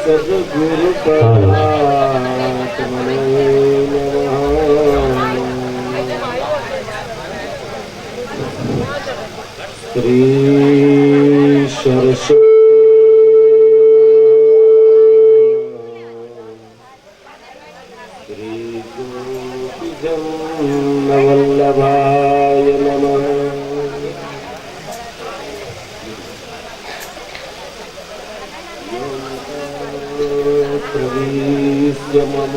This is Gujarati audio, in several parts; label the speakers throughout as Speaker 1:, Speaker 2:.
Speaker 1: सद्गुरु परमात्मने नमः। श्री सरस्वती श्री गोपीजनवल्लभाय नमः। प्रवीस्य मम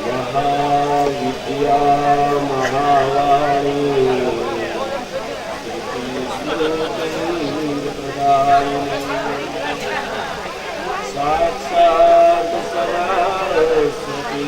Speaker 1: महाविद्या महावाणी साक्षात् सरस्वती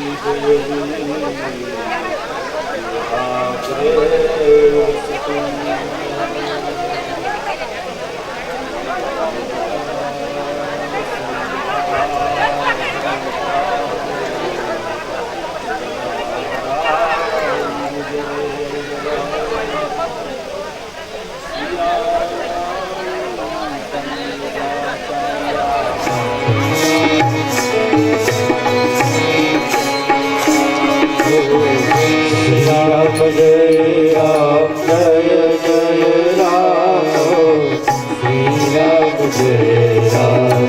Speaker 1: जय राम जय जय राम श्री राम जय राम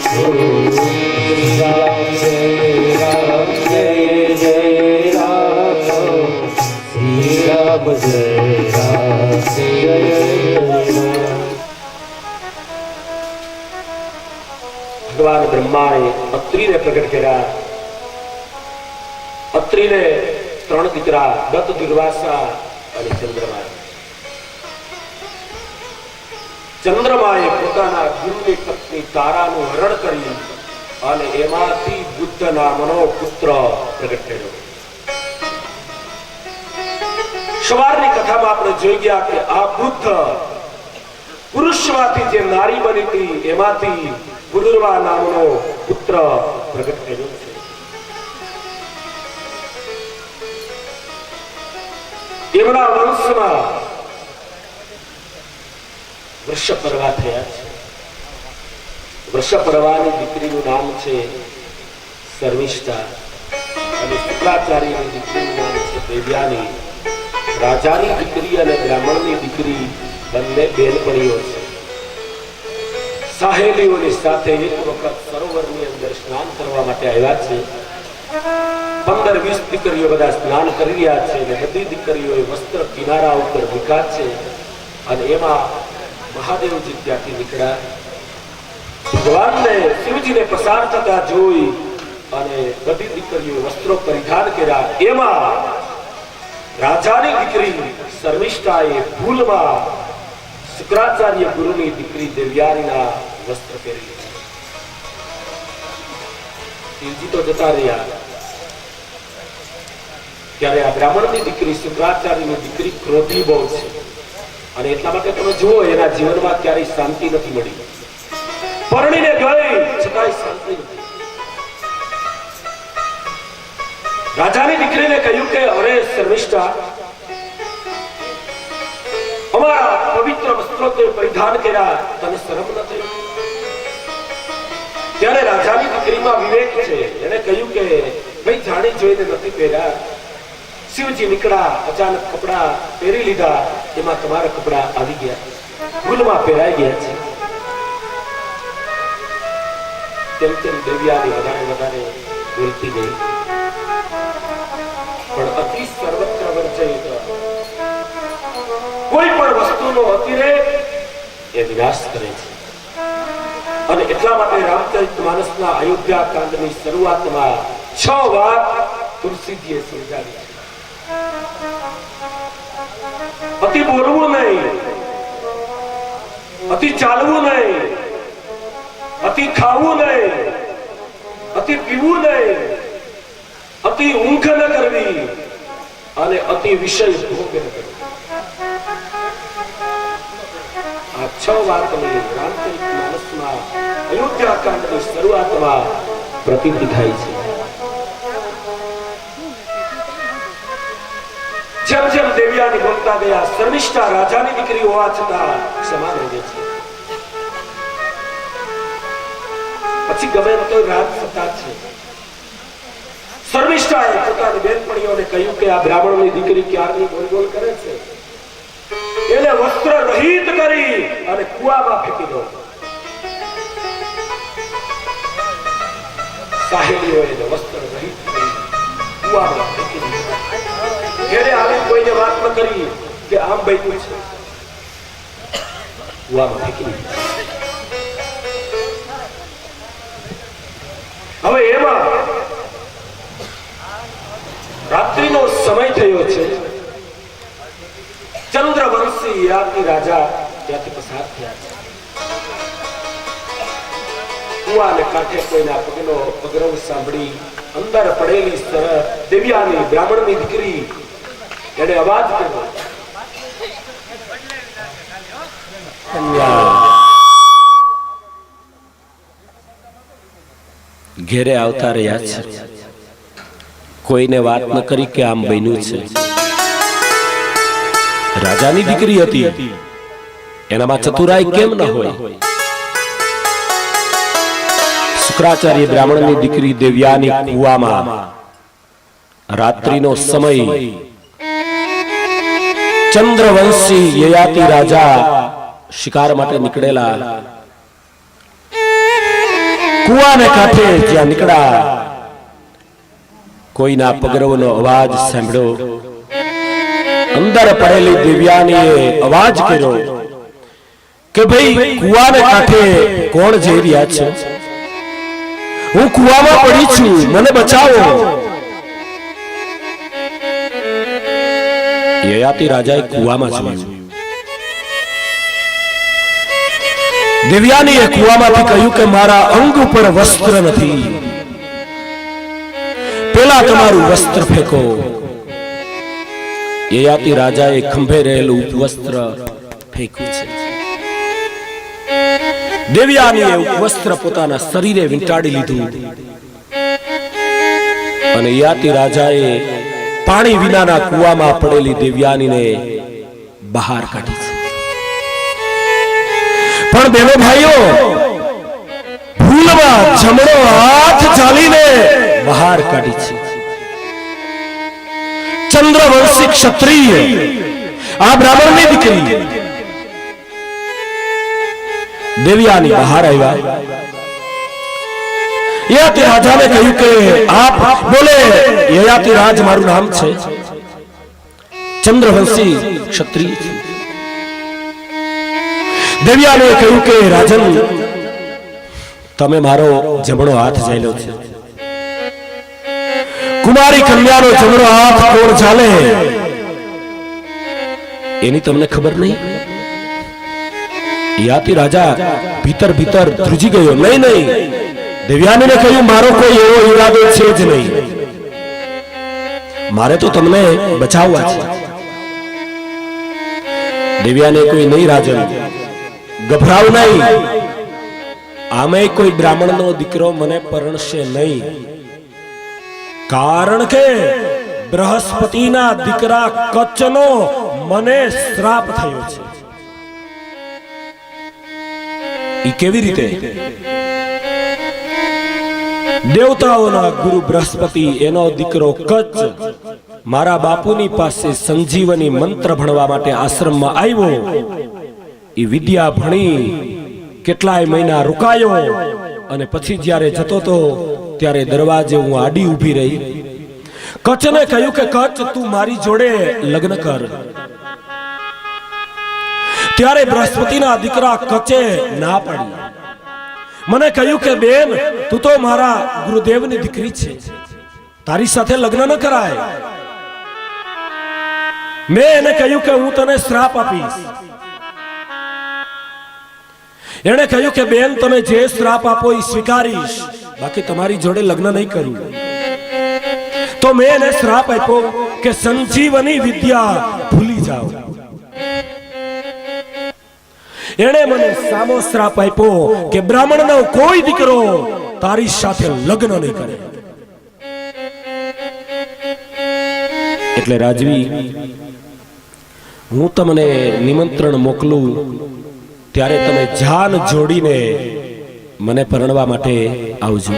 Speaker 1: श्री राम जय राम जय जय राम श्री राम जय राम जय जय राम भगवान ब्रह्मा ने अत्रि ने प्रकट किया। अत्रि ने त्रण दीकरा दत्त दुर्वासा और चंद्रमा। चंद्रमाए પોતાના ગુરુની પત્ની તારાનું હરણ કરી અને એમાંથી બુદ્ધ નામનો પુત્ર પ્રગટ કર્યો। સવારની કથામાં આપણે જોઈ ગયા કે આ બુદ્ધ પુરુષમાંથી જે નારી બની હતી એમાંથી પુરુર્વા નામનો પુત્ર પ્રગટ કર્યો છે। એમના વંશમાં વૃષપર્વા થયા છે। વૃષપર્વાની દીકરીનું નામ છે શર્મિષ્ઠા અને શુક્રાચાર્યની દીકરીનું નામ છે દેવ્યાની। રાજાની દીકરી અને બ્રાહ્મણની દીકરી બંને બેનપણીઓ છે। સહેલીઓની સાથે એક વખત સરોવરની અંદર સ્નાન કરવા માટે આવ્યા છે। 15-20 દીકરીઓ બધા સ્નાન કરી રહ્યા છે અને બધી દીકરીઓએ વસ્ત્ર કિનારા ઉપર મૂક્યા છે અને એમાં મહાદેવજી ત્યાંથી નીકળ્યા। ભગવાનને શિવજીને પસાર થતા જોઈ અને બધી દીકરીઓ વસ્ત્રો પરિધાન કર્યા। એમાં રાજાની દીકરી શર્મિષ્ઠાએ ભૂલમાં શુક્રાચાર્ય ગુરુની દીકરી દેવ્યાનીના વસ્ત્ર પહેરી લીધા। શિવજી તો જતા રહ્યા ત્યારે આ બ્રાહ્મણની દીકરી શુક્રાચાર્યની દીકરી ક્રોધી બહુ છે અને એટલા માટે તમે જુઓ એના જીવનમાં ક્યારેય શાંતિ નથી મળી। પરણીને ગઈ છતાંય શાંતિ નથી। રાજાની દીકરીને કહ્યું કે અરે શર્મિષ્ઠા, અમારા પવિત્ર વસ્ત્રો તે પરિધાન કર્યા, તને શરમ ન થઈ? ત્યારે રાજાની દીકરીમાં વિવેક છે. એને કહ્યું કે ભાઈ જાણી જોઈને નથી પહેર્યા. શિવજી નીકળ્યા, અચાનક કપડા પહેરી લીધા, એમાં તમારા કપડા આવી ગયા, ભૂલમાં પહેરાઈ ગયા છે. તેમ તેમ દેવ્યાની વધારે બોલતી ગઈ, પણ અતિ સર્વત્ર વર્જિત. કોઈ પણ વસ્તુનો અતિરેક એ વિનાશ કરે છે. અને એટલા માટે રામચરિતમાનસના અયોધ્યા કાંડની શરૂઆતમાં 6 વાત તુલસીજીએ સમજાવી છે. અતિ બોલવું નહીં, અતિ ચાલવું નહીં, અતિ ખાવું નહીં, અતિ પીવું નહીં, અતિ ઊંઘ ન કરવી અને અતિ વિષય ભોગ ન કરવી. આ 6 વાતની રામચરિતમાનસમાં અયોધ્યા કાંડની શરૂઆતમાં પ્રતિતિ થાય છે. જેમ જેમ દેવ્યાની બોલતા ગયા, શર્મિષ્ઠા રાજાની દીકરી હોવા છતાં ક્ષમા માંગે છે. પછી ગમે તો રાજ સત્તા છે. શર્મિષ્ઠાએ પોતાની બેનપણીઓને કહ્યું કે આ બ્રાહ્મણની દીકરી ક્યારની બોલ કરે છે, એને વસ્ત્ર રહિત કરી અને કુવામાં ફેંકી દો. સાહેલીઓ એને વસ્ત્ર રહિત કરી કુવામાં ફેંકી દીધા. ઘેરે આવી કોઈને વાત ન કરી કે આમ બન્યું છે, કુવામાં ફેંકી દીધા. હવે એમાં રાત્રિનો સમય થયો છે. ચંદ્રવંશી યયાતિ રાજા ત્યાંથી પસાર થયા છે. કુવાને કાંઠે કોઈના પગનો પગરવ સાંભળી અંદર પડેલી દેવ્યાની બ્રાહ્મણની દીકરી એને અવાજ કર્યો,
Speaker 2: ઘેરે આવતા રહ્યા છે, કોઈને વાત ન કરી કે આમ બન્યું છે. રાજાની દીકરી હતી, એનામાં ચતુરાઈ કેમ ન હોય? શુક્રાચાર્ય બ્રાહ્મણની દીકરી દેવ્યાની કુવામાં રાત્રિનો સમય, ચંદ્રવંશી યયાતિ રાજા શિકાર માટે નીકળેલા, કુવાને કાંઠે જ્યાં નીકળ્યા, કોઈના પગરવનો અવાજ સાંભળ્યો. અંદર પડેલી દેવ્યાનીએ અવાજ કર્યો કે ભાઈ કુવાને કાંઠે કોણ જઈ રહ્યા છે? હું કુવામાં પડી છું, મને બચાવો. યયાતિ રાજાએ કુવામાં જોયું. દેવ્યાનીએ કુવામાંથી કહ્યું કે મારા અંગ ઉપર વસ્ત્ર નથી, પેલા તમારું વસ્ત્ર ફેંકો. યયાતિ રાજાએ ખંભે રહેલું વસ્ત્ર ફેંક્યું છે. દેવ્યાનીએ વસ્ત્ર પોતાના શરીરે વીંટાળી લીધું અને યયાતિ રાજાએ પાણી વિનાના કુવામાં પડેલી દેવ્યાનીને બહાર કાઢી છે. પણ બેનો ભાઈઓ, ભૂલમાં જમણો હાથ ચાલીને બહાર કાઢી છે. ચંદ્રવંશી ક્ષત્રિય આ બ્રાહ્મણની દીકરી દેવ્યાની બહાર આવ્યા. યયાતિ રાજાને કહ્યું કે આપ બોલે. યયાતિ રાજ મારું નામ છે, ચંદ્રવંશી ક્ષત્રિય છે. દેવ્યાને કહ્યું કે રાજન, તમે મારો જમણો હાથ ઝાલ્યો છે. કુમારી કન્યાનો જમણો હાથ કોણ ઝાલે એની તમને ખબર નહીં? યયાતિ રાજા ભીતર ભીતર ધ્રુજી ગયો. નહીં, દેવ્યાનીને કહ્યું મારો કોઈ એવો ઈરાદો છે જ નહીં, મારે તો તમને બચાવવા છે. દેવ્યાને કોઈ નહીં રાજન, ગભરાવ નહીં, આમે કોઈ બ્રાહ્મણનો દીકરો મને પરણશે નહીં. કારણ કે બૃહસ્પતિના દીકરા કચ્છનો મને શ્રાપ થયો છે. ઈ કેવી રીતે? દેવતાઓના ગુરુ બૃહસ્પતિ એનો દીકરો કચ્છ મારા બાપુની પાસે સંજીવની મંત્ર ભણવા માટે આશ્રમમાં આવ્યો. એ વિદ્યા ભણી કેટલાય મહિના રોકાયો અને પછી જ્યારે જતો તો ત્યારે દરવાજે હું આડી ઊભી રહી. કચ્છને કહ્યું કે કચ્છ તું મારી જોડે લગ્ન કર. ત્યારે બૃહસ્પતિના દીકરા કચ્છે ના પાડી. મને કહ્યું કે બેન તું તો મારા ગુરુદેવની દીકરી છે, તારી સાથે લગ્ન ન કરાય. મેં એને કહ્યું કે હું તને શ્રાપ આપીશ. એને કહ્યું કે બેન તમે જે શ્રાપ આપો એ સ્વીકારીશ, બાકી તમારી જોડે લગ્ન નહીં કરું. તો મેં એને શ્રાપ આપ્યો કે સંજીવની વિદ્યા ભૂલી જાઓ. એણે મને સામો શ્રાપ આપ્યો કે બ્રાહ્મણનો કોઈ દીકરો તારી સાથે લગ્ન નહીં કરે. એટલે રાજવી, હું તમને નિમંત્રણ મોકલું ત્યારે તમે જાન જોડીને મને પરણવા માટે આવજો.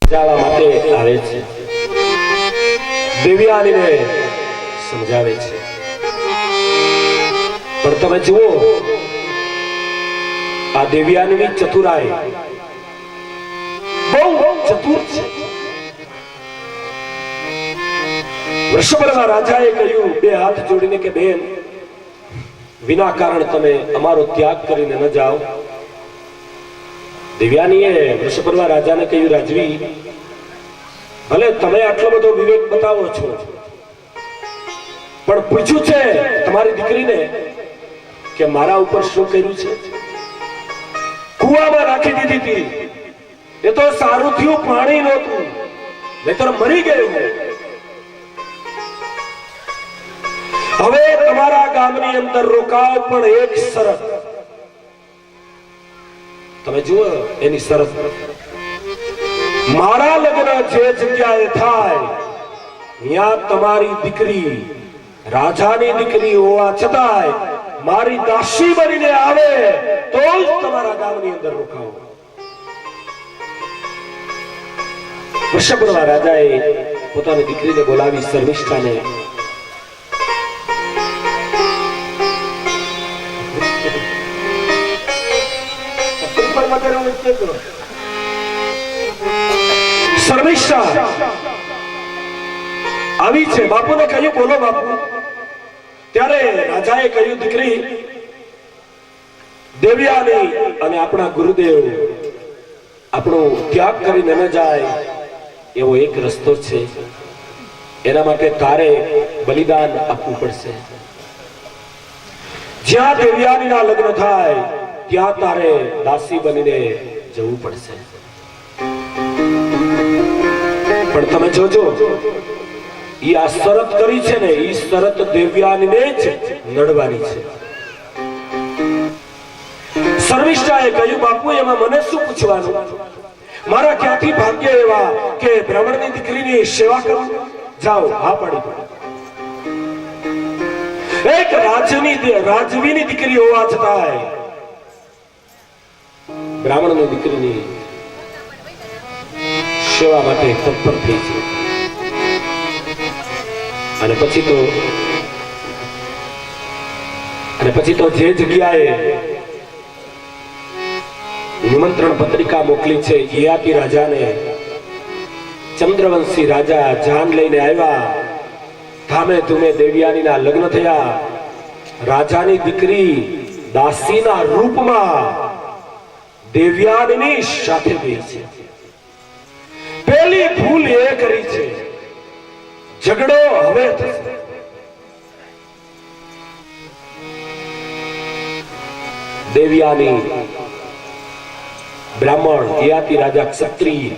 Speaker 1: સમજાવવા માટે આવે છે, દેવ્યાનીને સમજાવે છે. પણ તમે જુઓ આ દેવ્યાનીની ચતુરાઈ બહુ ચતુર છે. વૃષભના રાજાએ કહ્યું બે હાથ જોડીને કે બેન વિના કારણ તમે અમારો ત્યાગ કરીને ન જાઓ. દેવ્યાનીએ વૃષભના રાજાને કહ્યું રાજવી ભલે તમે આટલો બધો વિવેક બતાવો છો, પણ પૂછ્યું છે તમારી દીકરીને કે મારા ઉપર શું કર્યું છે? કુવામાં નાખી દીધી હતી, એ તો સારું થયું પાણી નહોતું, નહીતર મરી ગયું. હવે તમારા ગામની અંદર રોકાવ, પણ એક શરત. તમે જુઓ એની શરત, મારા લગ્ન જે જગ્યાએ થાય ત્યાં તમારી દીકરી રાજાની દીકરી હોવા છતાંય મારી દાસી બનીને આવે તો જ તમારા ગામની અંદર રોકાવો. વૃષભના રાજાએ પોતાની દીકરીને બોલાવી શર્મિષ્ઠાને શર્મિષ્ઠા આવી છે. બાપુને કહ્યું બોલો બાપુ. ત્યારે રાજાએ કહ્યું દીકરી દેવ્યાની અને આપણા ગુરુદેવ આપણો ત્યાગ કરીને ન જાય એવો એક રસ્તો છે. એના માટે તારે બલિદાન આપવું પડશે. જ્યાં દેવ્યાનીના લગ્ન થાય ત્યાં તારે દાસી બનીને જવું પડશે. પણ તમે જોજો ઈ આ શરત કરી છે ને, ઈ શરત દેવયાનીને જ નડવાની છે. શર્મિષ્ઠાએ કહ્યું, બાપુ એમાં મને શું પૂછવાનું? મારા ક્યાંથી ભાગ્ય એવા કે બ્રાહ્મણની દીકરીની સેવા કરું? જાઓ. હા પાડી પાડી. એક રાજવીની દીકરી હોવા છતાંય બ્રાહ્મણની દીકરીની સેવા માટે તત્પર થઈ છે. અને પછી તો જે જગ્યાએ નિમંત્રણ પત્રિકા મોકલી છે, યયાતિ રાજાને ચંદ્રવંશી રાજા જાન લઈને આવ્યા. ધામે ધૂમે દેવયાનીના લગ્ન થયા. રાજાની દીકરી દાસીના રૂપમાં દેવયાનીની સાથે ગઈ છે. પહેલી ભૂલ એ કરી છે, ઝઘડો હવે થશે. દેવયાની બ્રાહ્મણ, યયાતિ રાજા ક્ષત્રિય,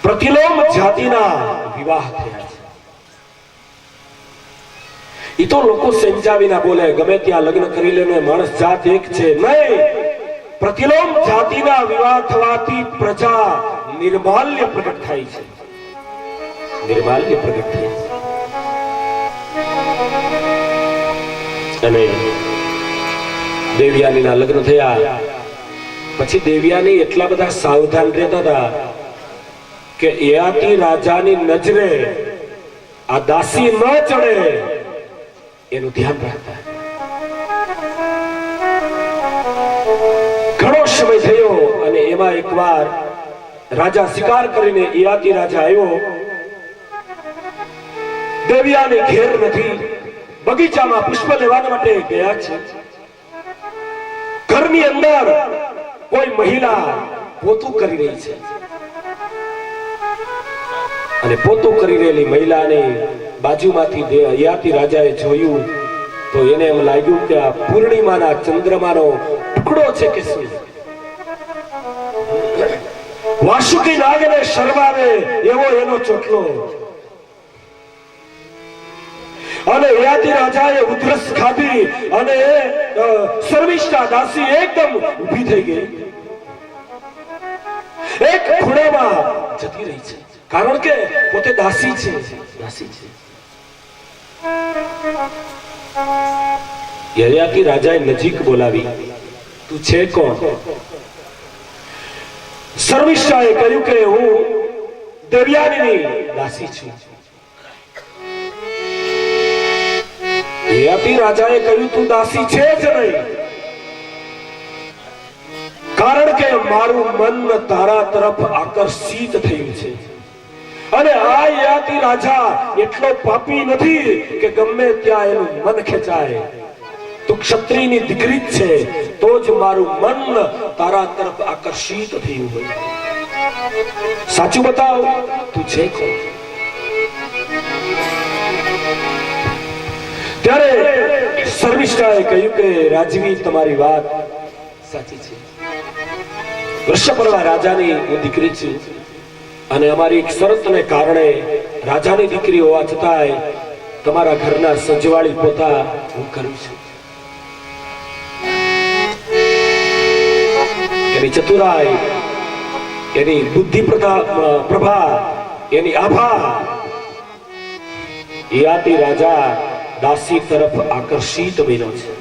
Speaker 1: પ્રતિલોમ જાતિના વિવાહ થયા છે. ઈ તો લોકો સમજાવીના બોલે, ગમે ત્યાં લગ્ન કરી લે, માણસ જાત એક છે. નહીં, પ્રતિલોમ જાતિના વિવાહ થવાથી પ્રજા નિર્માલ્ય પ્રગટ થાય છે. નિર્માલ્ય પ્રગટ થાય છે. અને દેવયાનીના લગ્ન થયા પછી દેવયાની એટલા બધા સાવધાન રહેતા હતા કે યયાતિ રાજાની નજરે આ દાસી ન ચડે એનું ધ્યાન રાખતા. ઘણો સમય થયો અને એમાં એકવાર રાજા શિકાર કરીને યયાતિ રાજા આવ્યો. દેવયાની ઘેર નથી, બગીચામાં પુષ્પ લેવા માટે ગયા છે. ઘરની અંદર કોઈ મહિલા પોતું કરી રહી છે અને પોતું કરી રહેલી મહિલાને બાજુમાંથી યયાતિ રાજાએ જોયું તો એને એમ લાગ્યું કે આ પૂર્ણિમાના ચંદ્રમાનો ટુકડો છે કે શું. વાસુકી નાગને શરમાવે એવો એનો ચોટલો. અને યયાતિ રાજાએ ઉધરસ ખાધી અને શર્મિષ્ઠા દાસી એકદમ ઊભી થઈ ગઈ. એક ખૂણામાં જતી રહી છે, કારણ કે પોતે દાસી છે. યયાતિ રાજાએ નજીક બોલાવી, તું છે કોણ? શર્મિષ્ઠાએ કહ્યું કે હું દેવયાનીની દાસી છું. યયાતિ રાજાએ કહ્યું, તું દાસી છે જ નહીં, કારણ કે મારું મન તારા તરફ આકર્ષિત થયું છે. અને આ યયાતિ રાજા એટલો પાપી નથી કે ગમે ત્યાં એનું મન ખેંચાય. તું ક્ષત્રિયની દીકરી જ છે, તો જ મારું મન તારા તરફ આકર્ષિત થયું હોય. સાચું બતાવ, તું છે કોણ? ત્યારે શર્મિષ્ઠાએ કહ્યું કે રાજવી, તમારી વાત સાચી છે. વૃષપર્વા રાજાની હું દીકરી છું અને અમારી એક શરતને કારણે રાજાની દીકરી હોવા છતાંય તમારા ઘરના સજવાળી પોતા હું કરું છું. એની ચતુરાઈ, એની બુદ્ધિ પ્રભા, એની આભા યયાતિ રાજા દાસી તરફ આકર્ષિત બન્યો છે.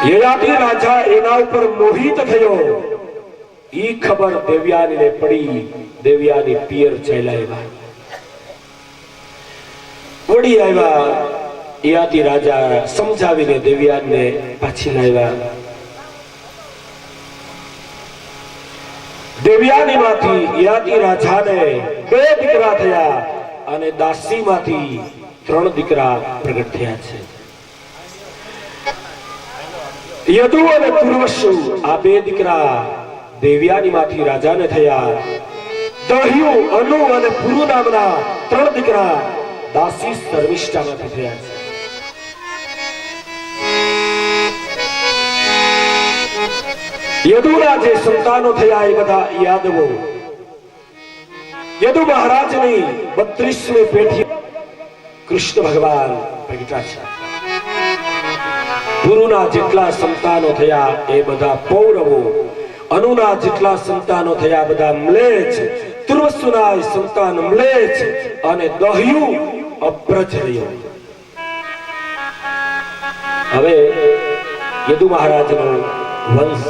Speaker 1: યયાતિ રાજા એના ઉપર મોહિત થયો. ઈ ખબર દેવયાનીને પડી. દેવયાની પિયર ચાલ્યા વળી આવ્યા. યયાતિ રાજા સમજાવીને દેવયાનીને પાછી લાવ્યા. દેવયાનીમાંથી યયાતિ રાજાને 2 દીકરા થયા અને દાસીમાંથી 3 દીકરા પ્રગટ થયા છે. યદુ અને પૂર્વશુ આ 2 દીકરા દેવયાનીમાંથી રાજાને થયા. દહ્યુ, અનુ અને પુરુ નામના 3 દીકરા દાસી શર્મિષ્ઠામાંથી થયા છે. યદુના જે સંતાનો થયા એ બધા યાદવો. યદુ મહારાજની 32મી પેઢી કૃષ્ણ ભગવાન પ્રગટા છે. પુરુના જેટલા સંતાનો થયા એ બધા પૌરવો. અનુના જેટલા સંતાનો થયા બધા મ્લેચ્છ. તુર્વસુના સંતાન મ્લેચ્છ અને દહ્યુ અબ્રજ રહ્યો. હવે યદુ મહારાજનો વંશ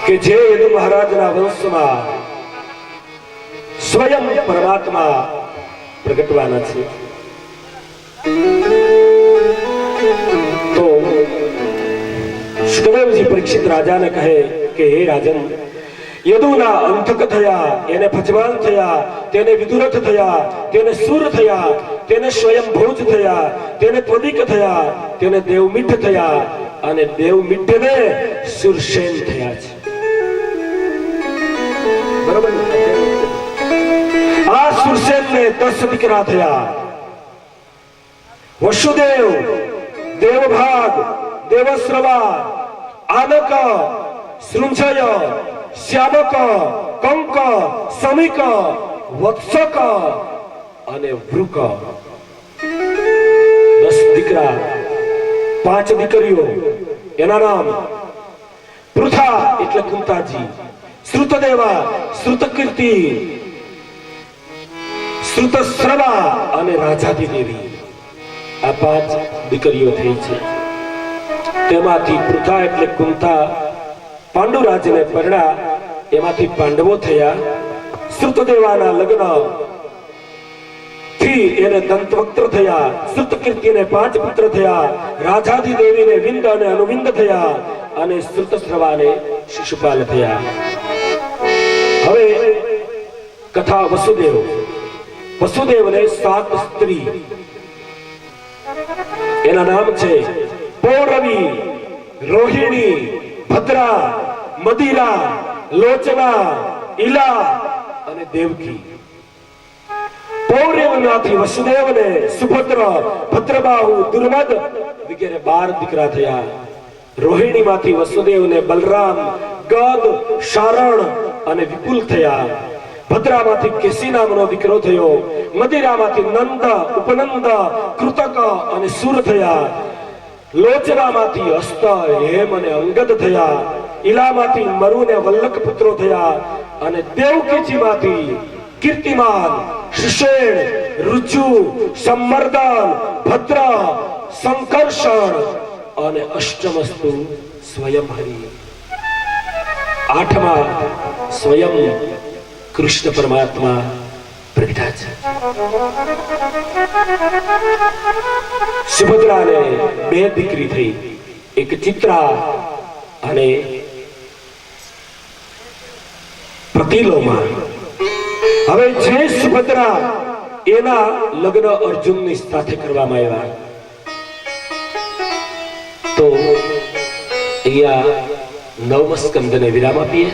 Speaker 1: કે જે યદુ મહારાજના વંશમાં સ્વયં પરમાત્મા પ્રગટવાના છે. તો સુખદેવજી પરીક્ષિત રાજાને કહે કે હે રાજન, યદુના અંતક થયા, એને ભજવાન થયા, તેને વિદુરથ થયા, તેને સુર થયા, તેને સ્વયંભોજ થયા, તેને ત્વદિક થયા, તેને દેવમિઠ થયા અને દેવમિઠને સુરસેન થયા છે. બરોબર. આ સુરસેનને 10 દીકરા થયા. વસુદેવ, દેવભાગ, દેવશ્રવા, આનક, સૃંજય, શ્યામક, કંક, સમિક, વત્સક અને વૃક. 10 દીકરા, 5 દીકરીઓ. એના નામ પૃથા એટલે કુંતાજી, શ્રુતદેવા, શ્રુતકીર્તિ, શ્રુતશ્રવા અને રાજાદી દેવી. આ 5 દીકરીઓ થઈ છે. તેમાંથી પૃથા એટલે કુંતા પાંડુરાજને પરણા, એમાંથી પાંડવો થયા. શ્રુતદેવાના લગ્ન થી એને દંતવક્ત્ર થયા. શ્રુતકીર્તિને 5 પુત્ર થયા. રાજાદી દેવીને વિંદ અને અનુવિંદ થયા અને શ્રુતશ્રવાને શિશુપાલ થયા. હવે કથા વસુદેવ. વસુદેવને 7 સ્ત્રી. એના નામ છે પૌરવી, રોહિણી, ભદ્રા, મદિરા, લોચના, ઈલા અને દેવકી. પૌરવમાંથી વસુદેવને સુભદ્ર, ભદ્રબાહુ, દુર્મદ વગેરે 12 દીકરા થયા. રોહિણીમાંથી વસુદેવને બલરામ, ગદ, શારણ અને વિપુલ થયા. ભદ્રામાંથી કેસી નામનો દીકરો થયો. મદિરામાંથી નંદ, ઉપનંદ, કૃતક અને સુર થયા. લોચનામાંથી હસ્ત, હેમ અને અંગદ થયા. ઈલામાંથી મરુ ને વલ્લક પુત્રો થયા અને દેવકીજીમાંથી કીર્તિમાન, સુષેણ, રુચુ, સંમર્દન, ભદ્ર, સંકર્ષણ અને અષ્ટમસ્તુ સ્વયં હરિ. 8મા સ્વયં કૃષ્ણ પરમાત્મા પ્રગટા છે. સુભદ્રાને 2 દીકરી થઈ, એક ચિત્રા અને પ્રતિલોમા. હવે જે સુભદ્રા, એના લગ્ન અર્જુનની સાથે કરવામાં આવ્યા. તો અહીંયા 9મ સ્કંદને વિરામ આપીએ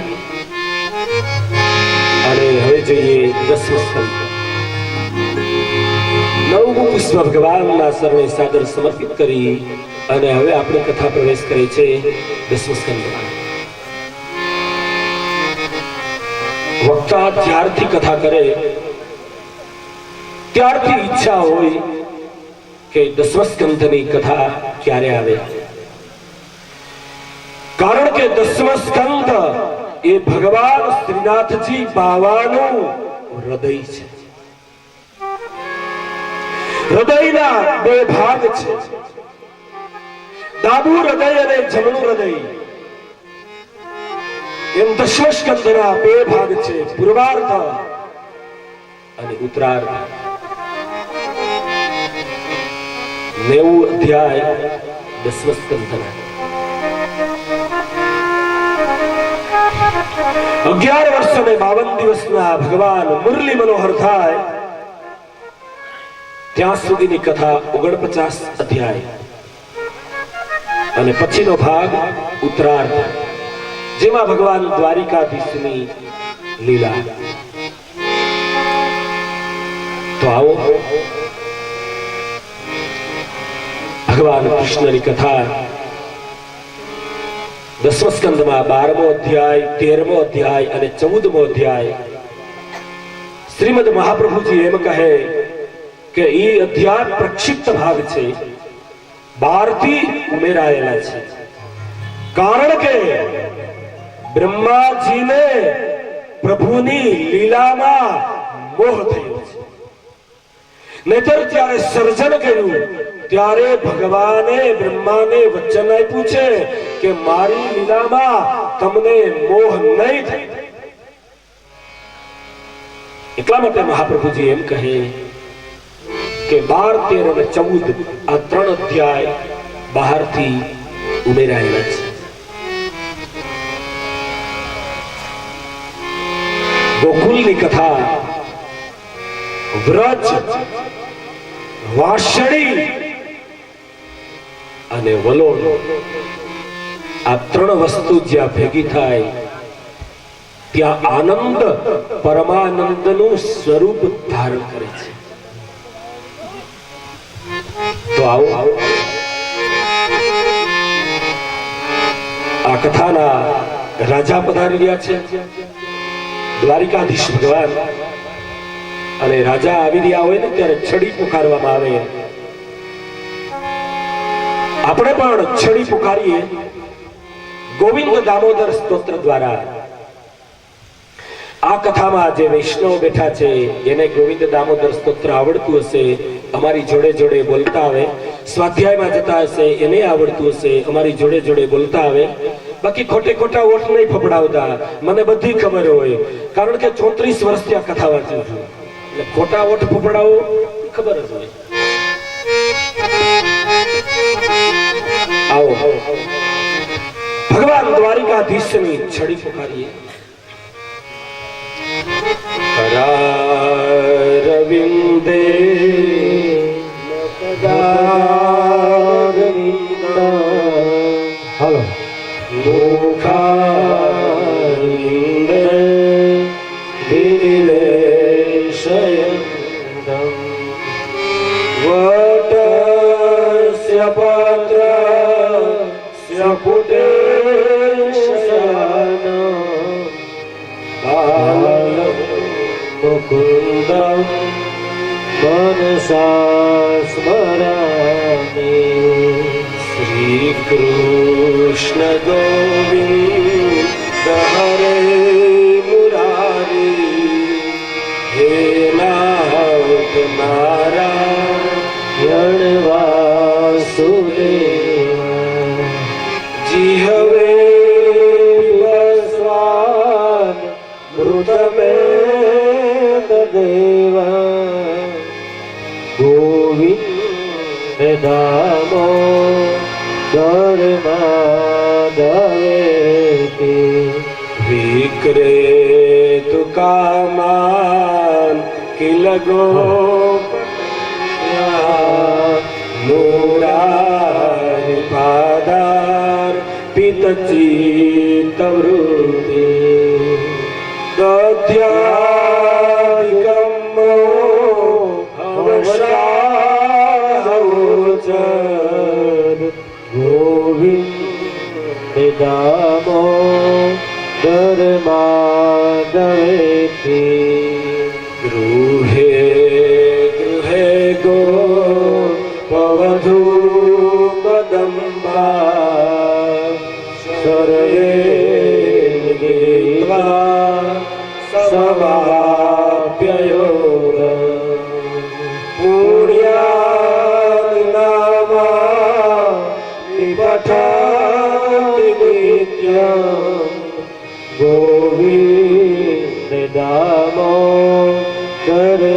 Speaker 1: અને હવે જોઈએ 10મો સ્કંદ. 9મું પુષ્પ ભગવાનના શરણે સાદર સમર્પિત કરી અને હવે આપણે કથા પ્રવેશ કરે છે 10મા સ્કંદમાં. વક્તા જ્યારથી કથા કરે ત્યારથી ઈચ્છા હોય કે 10મા સ્કંદની કથા ક્યારે આવે. કારણ કે 10મો સ્કંદ એ ભગવાન શ્રીનાથજી બાવાનું હૃદય છે. હૃદયના 2 ભાગ છે, ડાબું હૃદય અને જમણું હૃદય. એમ 10મા સ્કંદના 2 ભાગ છે, પૂર્વાર્ધ અને ઉત્તરાર્ધ. 90 અધ્યાય 10મા સ્કંદના. 11 વર્ષ અને 52 દિવસના ભગવાન મુરલી મનોહર થાય ત્યાં સુધીની કથા 49 અધ્યાય અને પછીનો ભાગ ઉત્તરાર્ધ, જેમાં ભગવાન દ્વારિકાધીશની લીલા. તો આવો ભગવાન કૃષ્ણની કથા દસમા સ્કંદમાં 12મો અધ્યાય 13મો અધ્યાય અને 14મો અધ્યાય શ્રીમદ મહાપ્રભુજી એમ કહે કે એ અધ્યાય પ્રક્ષિપ્ત ભાગ છે, 12 થી ઉમેરાયેલા છે, કારણ કે બ્રહ્માજીને પ્રભુની લીલામાં મોહ થયો છે. નહીતર જ્યારે સર્જન કર્યું ત્યારે ભગવાને બ્રહ્માને વચન આપ્યું છે કે મારી લીલામાં તમને મોહ નહીં થાય. એટલા માટે મહાપ્રભુજી એમ કહે કે 12, 13 અને 14 આ 3 અધ્યાય બહારથી ઉમેરાયેલા છે. ગોકુલની કથા, વ્રજ, વાંસળી અને વલોણ, આ 3 વસ્તુ જ્યાં ભેગી થાય ત્યાં આનંદ પરમાનંદનું સ્વરૂપ ધારણ કરે છે. તો આવો આ કથાના રાજા પધારી રહ્યા છે, દ્વારિકાધીશ ભગવાન. અને રાજા આવી રહ્યા હોય ને ત્યારે છડી પુકારવામાં આવે. આપણે પણ છડી પુકારીએ ગોવિંદ દામોદર સ્તોત્ર દ્વારા. આ કથામાં જે વૈષ્ણવ બેઠા છે એને ગોવિંદ દામોદર સ્તોત્ર આવડતું હશે, અમારી જોડે જોડે બોલતા આવે. સ્વાધ્યાયમાં જતા હશે એને આવડતું હશે, અમારી જોડે જોડે બોલતા આવે. બાકી ખોટે ખોટા ઓઠ નહીં ફફડાવતા, મને બધી ખબર હોય, કારણ કે 34 વર્ષથી આ કથા વાંચું છું. એટલે ખોટા ઓઠ ફફડાવો ખબર જ હોય. આવો ભગવાન દ્વારિકાધીશની છડી પુકારીએ. રવિંદે હાલો મુખારિંદે વિનિલેશયંતમ વટસ્ય પત્રસ્ય પુટેશયનમ બાલમ મુકુંદમ મનસા સ્મરામિ. શ્રી કૃષ્ણ ગોવિંદ હરે મુરારી, હે નાથ નારાયણ વાસુદેવ. જીહવે વિવસ્વાન મૃતમે દેવ ગોવિંદ દામો ધર્માદવેતિ. વિક્રેતુ કામાન કિલ ગોપ્યા મુરારી પાદાર પિતચિત્તવૃત્તિ. દધ્યાધિકમ્મો હવશાહવોચર ગોવિંદ દામો ધર્માદવેતિ. ગૃહે ગૃહે ગોપવધૂ કદંબા શરયે ગીત્વા સવાપ્યયોગ. પુણ્યાનિ નામા પઠામિ નિત્યં ગોવિંદ દામો ધર્માદવેતિ.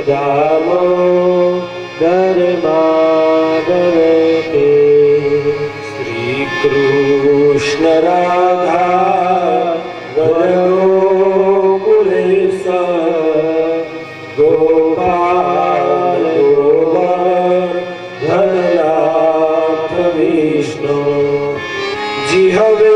Speaker 1: દામોદર માધવ કે શ્રી કૃષ્ણ રાધા ગોકુલેશ ગોપાલ ધનનાથ વિષ્ણુ જી હવે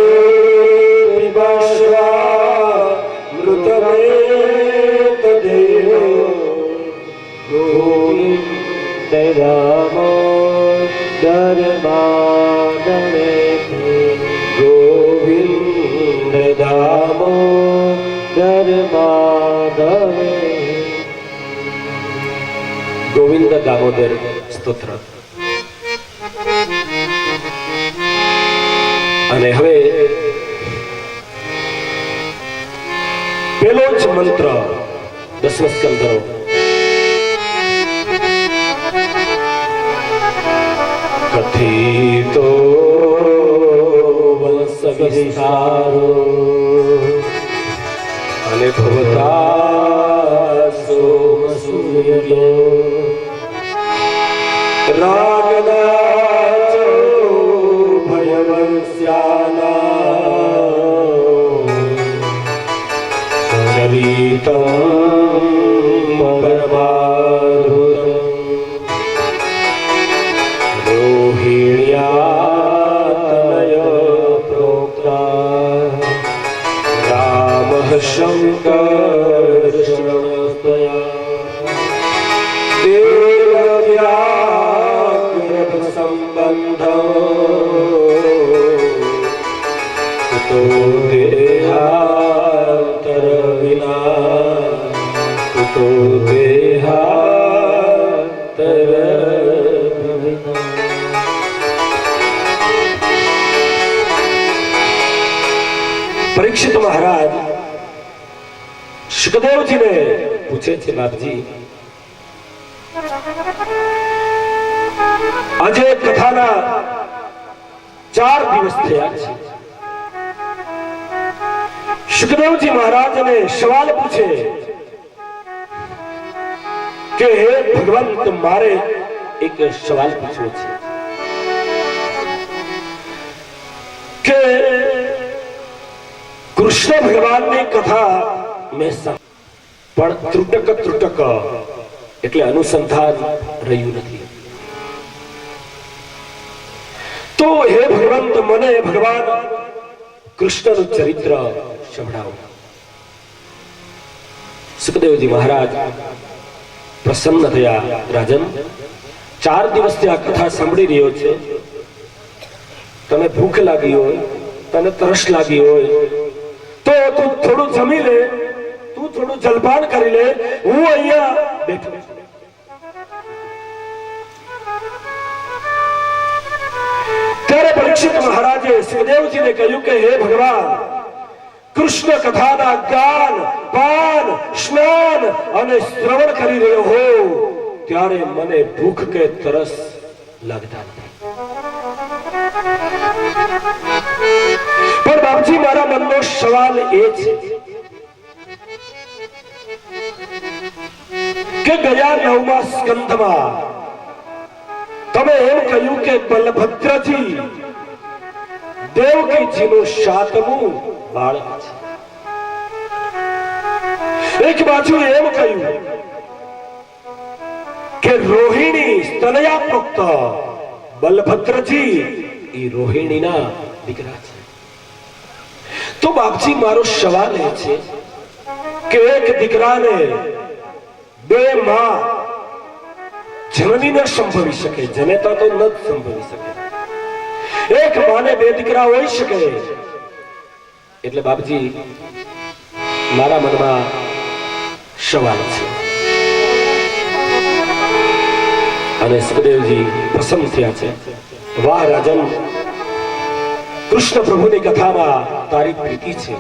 Speaker 1: દામોદર માધવ ગોવિંદ દામોદર માધવ ગોવિંદ દામોદર સ્તોત્ર. અને હવે પેલો જ મંત્ર 10મ સ્કંદનો કથિતો વંશ વિસ્તારો અને ભવતા સોમ સૂર્ય રાગના ભયવંશ્યાના ચરિતમ પરમાધુરમ શંકર દેવ્યાગ્રભ સંબંધ તો દેહાંતર વિના તો દેહાંતર વિના. પરીક્ષિત મહારાજ સુખદેવજીને પૂછે છે, બાપજી આજે કથાના 4 દિવસ થયા છે. સુખદેવજી મહારાજને સવાલ પૂછે કે હે ભગવંત, મારે એક સવાલ પૂછવો છે કે કૃષ્ણ ભગવાનની કથા મેં પણ ત્રુટક એટલે અનુસંધાન રહ્યું નથી. તો હે ભગવંત, મને ભગવાન કૃષ્ણનું ચરિત્ર સંભળાવો. સુખદેવજી મહારાજ પ્રસન્ન થયા. રાજન, 4 દિવસથી આ કથા સાંભળી રહ્યો છે. તને ભૂખ લાગી હોય, તને તરસ લાગી હોય તો તું થોડું જમી લે, તું થોડું જલપાન કરી લે, હું અહીંયા બેઠો. ત્યારે પરીક્ષિત મહારાજે સુખદેવજીને કહ્યું કે હે ભગવાન, કૃષ્ણ કથાના ગાન, પાન, સ્નાન અને શ્રવણ કરી રહ્યો હોઉં ત્યારે મને ભૂખ કે તરસ લાગતા નથી. પણ બાપજી, મારા મનનો સવાલ એ છે કે ગયા 9મા સ્કંધમાં તમે એમ કહ્યું કે બલભદ્રજી દેવકીજીનું 7મું બાળક છે. એક બાજુ એમ કહ્યું કે રોહિણી સ્તનયા પુખ્ત બલભદ્રજી એ રોહિણીના દીકરા છે. તો બાપજી, મારો સવાલ એ છે કે એક દીકરાને 2 માં જનની ન સંભવી શકે, જનેતા તો ન સંભવી શકે. એક માને 2 દીકરા હોઈ શકે. એટલે બાપજી, મારા મનમાં સવાલ છે. અને સુખદેવજી પ્રસન્ન થયા છે. વાહ રાજન, કૃષ્ણ પ્રભુની કથામાં તારી પ્રીતિ છે.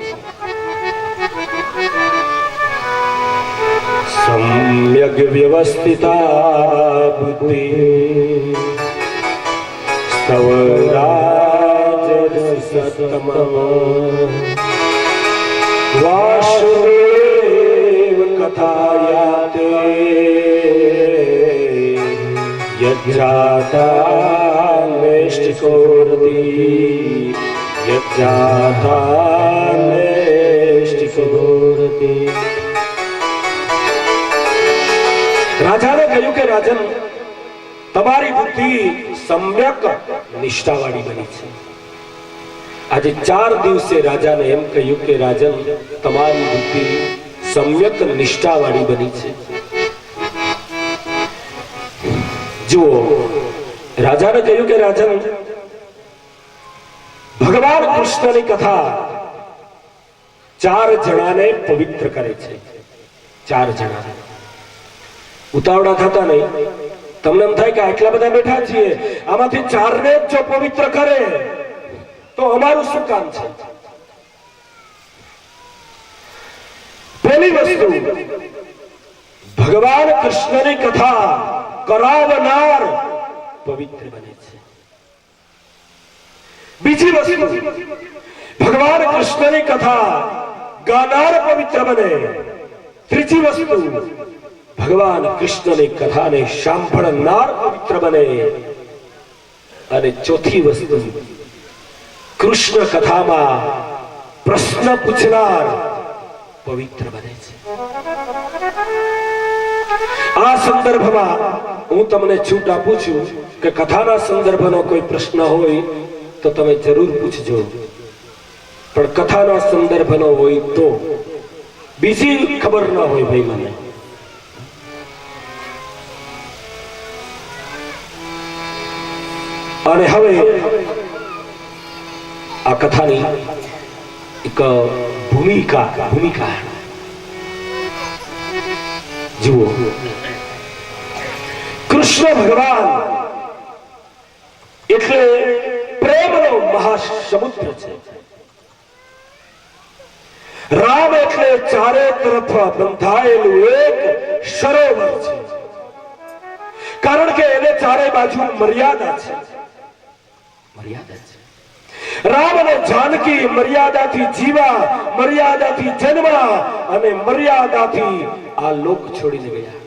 Speaker 1: સમ્યક વ્યવસ્થિતા બુદ્ધિ સ્તવરાજ સતમ વાસુદેવ કથાયાતે યજ્જાતાનેષ્ટિકોરતિ યજ્જાતાનેષ્ટિકોરતિ. રાજાને કહ્યું કે રાજન, તમારી બુદ્ધિ સમ્યક નિષ્ઠાવાળી બની છે. આજે 4 દિવસે રાજાને એમ કહ્યું કે રાજન, તમારી બુદ્ધિ સમ્યક નિષ્ઠાવાળી બની છે. જુઓ, રાજાને કહ્યું કે રાજન, ભગવાન કૃષ્ણની કથા 4 જણાને પવિત્ર કરે છે. 4 જણા. ઉતાવળા થતા નહીં. તમને એમ થાય કે આટલા બધા બેઠા છીએ, આમાંથી 4 ને જો પવિત્ર કરે તો અમારું શું કામ છે? પહેલી વસ્તુ, ભગવાન કૃષ્ણની કથા કરાવનાર પવિત્ર બને છે. બીજી વસ્તુ, ભગવાન કૃષ્ણની કથા ગાનાર પવિત્ર બને. ત્રીજી વસ્તુ, ભગવાન કૃષ્ણની કથાને સાંભળનાર પવિત્ર બને. અને ચોથી વસ્તુ, કૃષ્ણ કથામાં પ્રશ્ન પૂછનાર પવિત્ર બને છે. આ સંદર્ભમાં હું તમને છૂટ આપું છું કે કથાના સંદર્ભનો કોઈ પ્રશ્ન હોય તો તમે જરૂર પૂછજો, પણ કથાના સંદર્ભનો હોય તો બીજી ખબર ના હોય ભાઈ મને. અને હવે આ કથાની એક ભૂમિકા જુઓ. કૃષ્ણ ભગવાન એટલે પ્રેમનો મહાસમુદ્ર છે. રામ એટલે ચારે તરફ બંધાયેલું એક સરોવર છે, કારણ કે એને ચારે બાજુ મર્યાદા છે. રામ અને જાનકી મર્યાદાથી જીવા, મર્યાદાથી જન્મા અને મર્યાદાથી આ લોક છોડીને ગયા.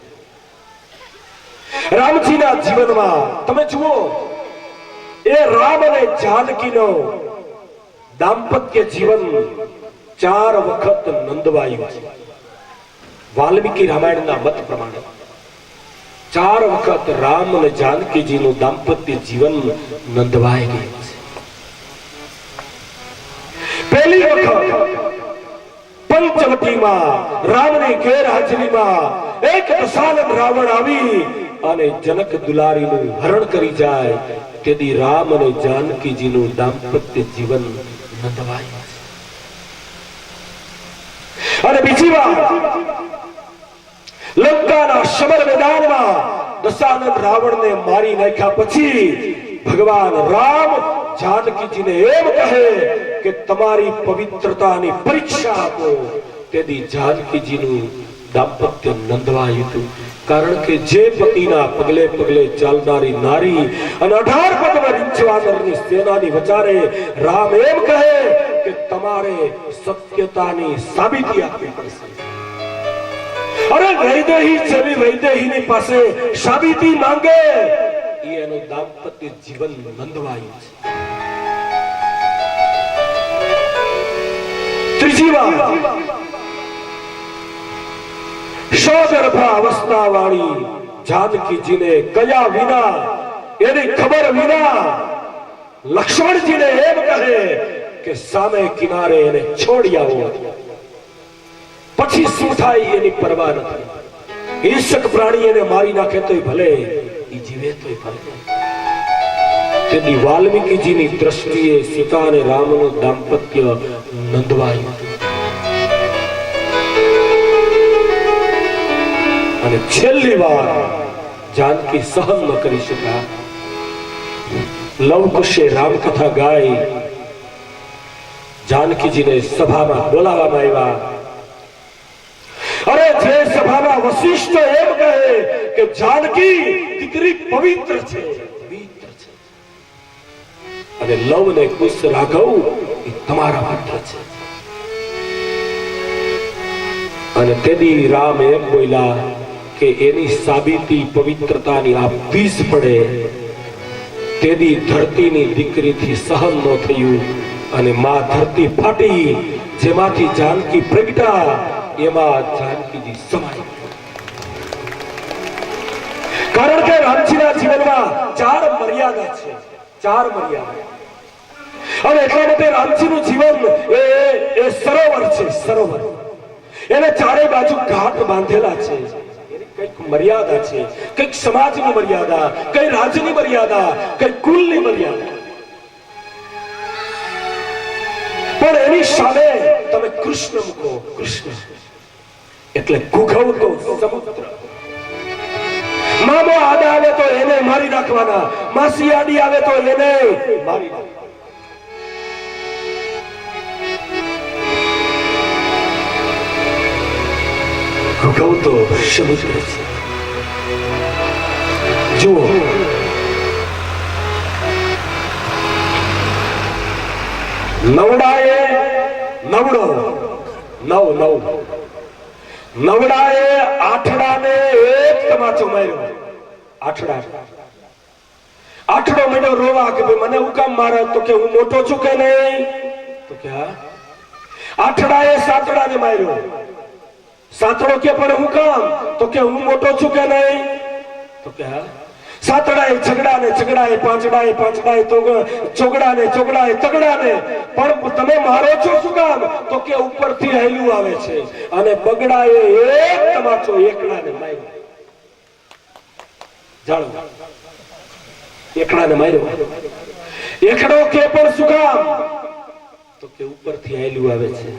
Speaker 1: રામજીના જીવનમાં તમે જુઓ, એ રામ અને જાનકીનો દાંપત્ય જીવન 4 વખત નંદવાયું છે. વાલ્મીકી રામાયણના મત પ્રમાણે 4 વખત રામ અને જાનકીજીનું દાંપત્ય જીવન નંદવાઈ ગયું છે. પહેલી વખત પંચવટીમાં રામની ગેરહાજરીમાં એક દશાનન રાવણ આવી અને જનક દુલારીનું હરણ કરી જાય, તેથી રામ અને જાનકીજીનું દાંપત્ય જીવન નંદવાયું છે. અને બીજી વાર લંકાના સમર મેદાનમાં દશાનન રાવણને મારી નાખ્યા પછી ભગવાન રામ જાનકીજીને એમ કહે કે તમારી પવિત્રતાની પરીક્ષા આપો. તેથી જાનકીજીનું દાંપત્ય નંદવાયું હતું, કારણ કે જે પતિના પગલે પગલે ચાલનારી નારી અને 18 પગમાં રીંછવાનરની સેનાની વચારે રામ એમ કહે કે તમારે સત્યતાની સાબિતી આપવી પડશે. અરે વૈદેહી જેવી વૈદેહીની પાસે સાબિતી માંગે, એનું દાંપત્ય જીવન નંદવાયું છે. ત્રીજી વાર સગર્ભા અવસ્થા વાળી જાનકીજીને કયા વિના, એની ખબર વિના લક્ષ્મણજીને એમ કહે કે સામે કિનારે એને છોડી આવો. પછી શું થાય એની પરવા નથી. હિંસક પ્રાણી એને મારી નાખે તોય ભલે, ઈ જીવે તોય ભલે. તેથી વાલ્મીકીજીની દ્રષ્ટિએ સીતા અને રામનું દાંપત્ય નંદવાયું. અને છેલ્લી વાર જાનકી સહન ન કરી શકા. લવકુશે રામકથા ગાઈ જાનકીજીને સભામાં બોલાવવામાં આવ્યા. અરે જે સભામાં વશિષ્ઠ એમ કહે કે જાનકી દીકરી પવિત્ર છે, અને લવ ને કુશ રાઘવ એ તમારા માત્ર છે. અને તેથી રામ એમ બોલ્યા કે એની સાબિતી પવિત્રતાની આપવી જ પડે. તેથી ધરતીની દીકરીથી સહન ન થયું અને માં ધરતી ફાટી, જેમાંથી જાનકી પ્રગટા એમાં જાનકીજી સમાઈ. કારણ કે રામજીના જીવનમાં 4 મર્યાદા છે, 4 મર્યાદા. અને એટલા માટે રામજીનું જીવન એ સરોવર છે, સરોવર. એને ચારે બાજુ ઘાટ બાંધેલા છે. કઈક મર્યાદા છે, કઈક સમાજની મર્યાદા, કઈ રાજ્યની મર્યાદા, કઈ કુલની મર્યાદા. પણ એની સામે તમે કૃષ્ણ મૂકો, કૃષ્ણ એટલે ઘૂઘવતો સમુદ્ર. મામો આડા આવે તો એને મારી નાખવાના, માસી આડી આવે તો એને મારી નાખવાના. ઘૂઘવતો સમુદ્ર છે. જુઓ, નવડાએ નવડો, નવડાએ આઠડાને એક તમાચો માર્યો. આઠડો મને રોવા કે ભાઈ મને હું કામ મારે, તો કે હું મોટો છું કે નહીં, તો કે હા. આઠડાએ સાતડાને માર્યો. સાતડો કે પણ હું કામ, તો કે હું મોટો છું કે નહીં, તો કે હા. સાતડાએ ઝઘડાએ પાંચડાએ ચોગડાને તગડાને, પણ તમે મારો છો શું કામ, તો કે ઉપરથી હેલું આવે છે. અને બગડાએ એક તમાચો એકડાને માર્યો. જાણો, એકડાને માર્યો. એકડો કે પણ શું કામ, તો કે ઉપરથી હેલું આવે છે.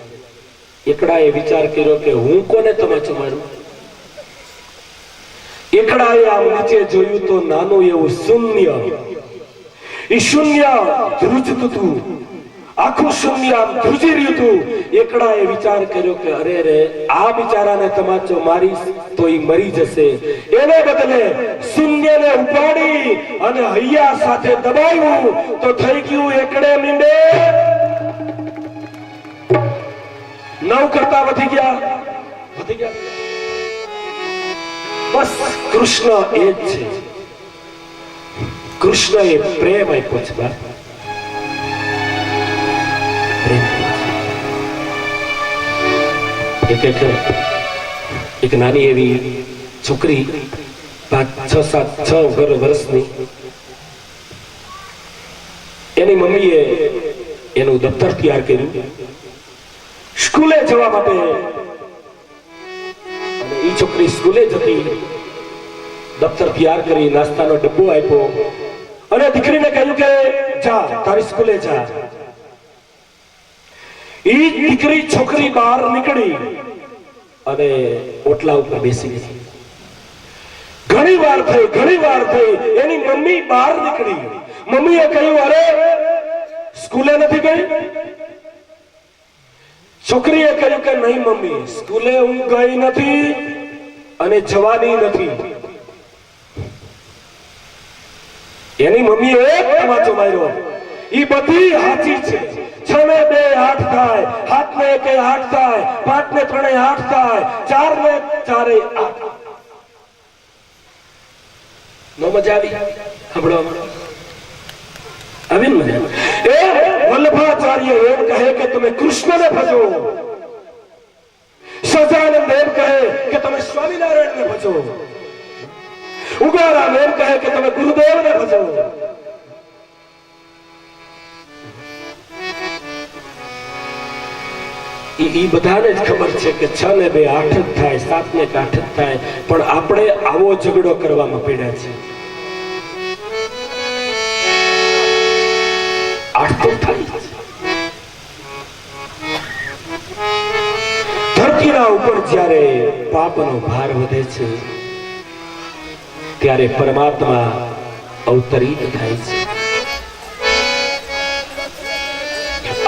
Speaker 1: એકડાએ વિચાર કર્યો કે હું કોને તમાચો મારું. એકડાએ આમ નીચે જોયું તો નાનું એવું શૂન્ય, એ શૂન્ય ધ્રુજતું હતું, આખું શૂન્ય આમ ધ્રુજી રહ્યું હતું. એકડાએ વિચાર કર્યો કે અરે રે, આ બિચારાને તમાચો મારીશ તો એ મરી જશે. એને બદલે શૂન્યને ઉપાડી અને હૈયા સાથે દબાવ્યું તો થઈ ગયું એકડે મીંડે 9 કરતા વધી ગયા. બસ કૃષ્ણ એ જ છે. કૃષ્ણ એ પ્રેમ આપ્યો છે. એક નાની એવી છોકરી 5-6 વર્ષની, એની મમ્મીએ એનું દફતર તૈયાર કર્યું સ્કૂલે જવા માટે. એ છોકરી સ્કૂલે જતી, દફતર તૈયાર કરી, નાસ્તાનો ડબ્બો આપ્યો અને દીકરીને કહ્યું કે જા, તારી સ્કૂલે જા. એ દીકરી છોકરી બહાર નીકળી અને ઓટલા ઉપર બેસી ગઈ. ઘણી વાર થઈ, એની મમ્મી બહાર નીકળી. મમ્મીએ કહ્યું અરે સ્કૂલે નથી ગઈ. છોકરીએ કહ્યું કે નહીં મમ્મી, સ્કૂલે હું ગઈ નથી અને જવાની નથી. એની મમ્મીએ એક તમાચો માર્યો. ઈ બધી સાચી છે. 6 ને 2 8 થાય, 7 ને 1 8 થાય, 5 ને 3 8 થાય, 4 ને 4 8. નો મજા આવી સાંભળવા? આવી મજા. એ વલ્લભાચાર્ય એમ કહે કે તમે કૃષ્ણને ભજો, સહજાનંદ એમ કહે કે તમે સ્વામિનારાયણને ભજો, ઉગારામ એમ કહે કે તમે ગુરુદેવને ભજો. ઈ બધાને જ ખબર છે કે 6 ને 2 8 જ થાય, 7 ને 8 જ થાય, પણ આપણે આવો ઝઘડો કરવામાં પડ્યા છે. 8 તો થાય. ધરતીના ઉપર જ્યારે પાપનો ભાર વધે છે ત્યારે પરમાત્મા અવતરિત થાય છે.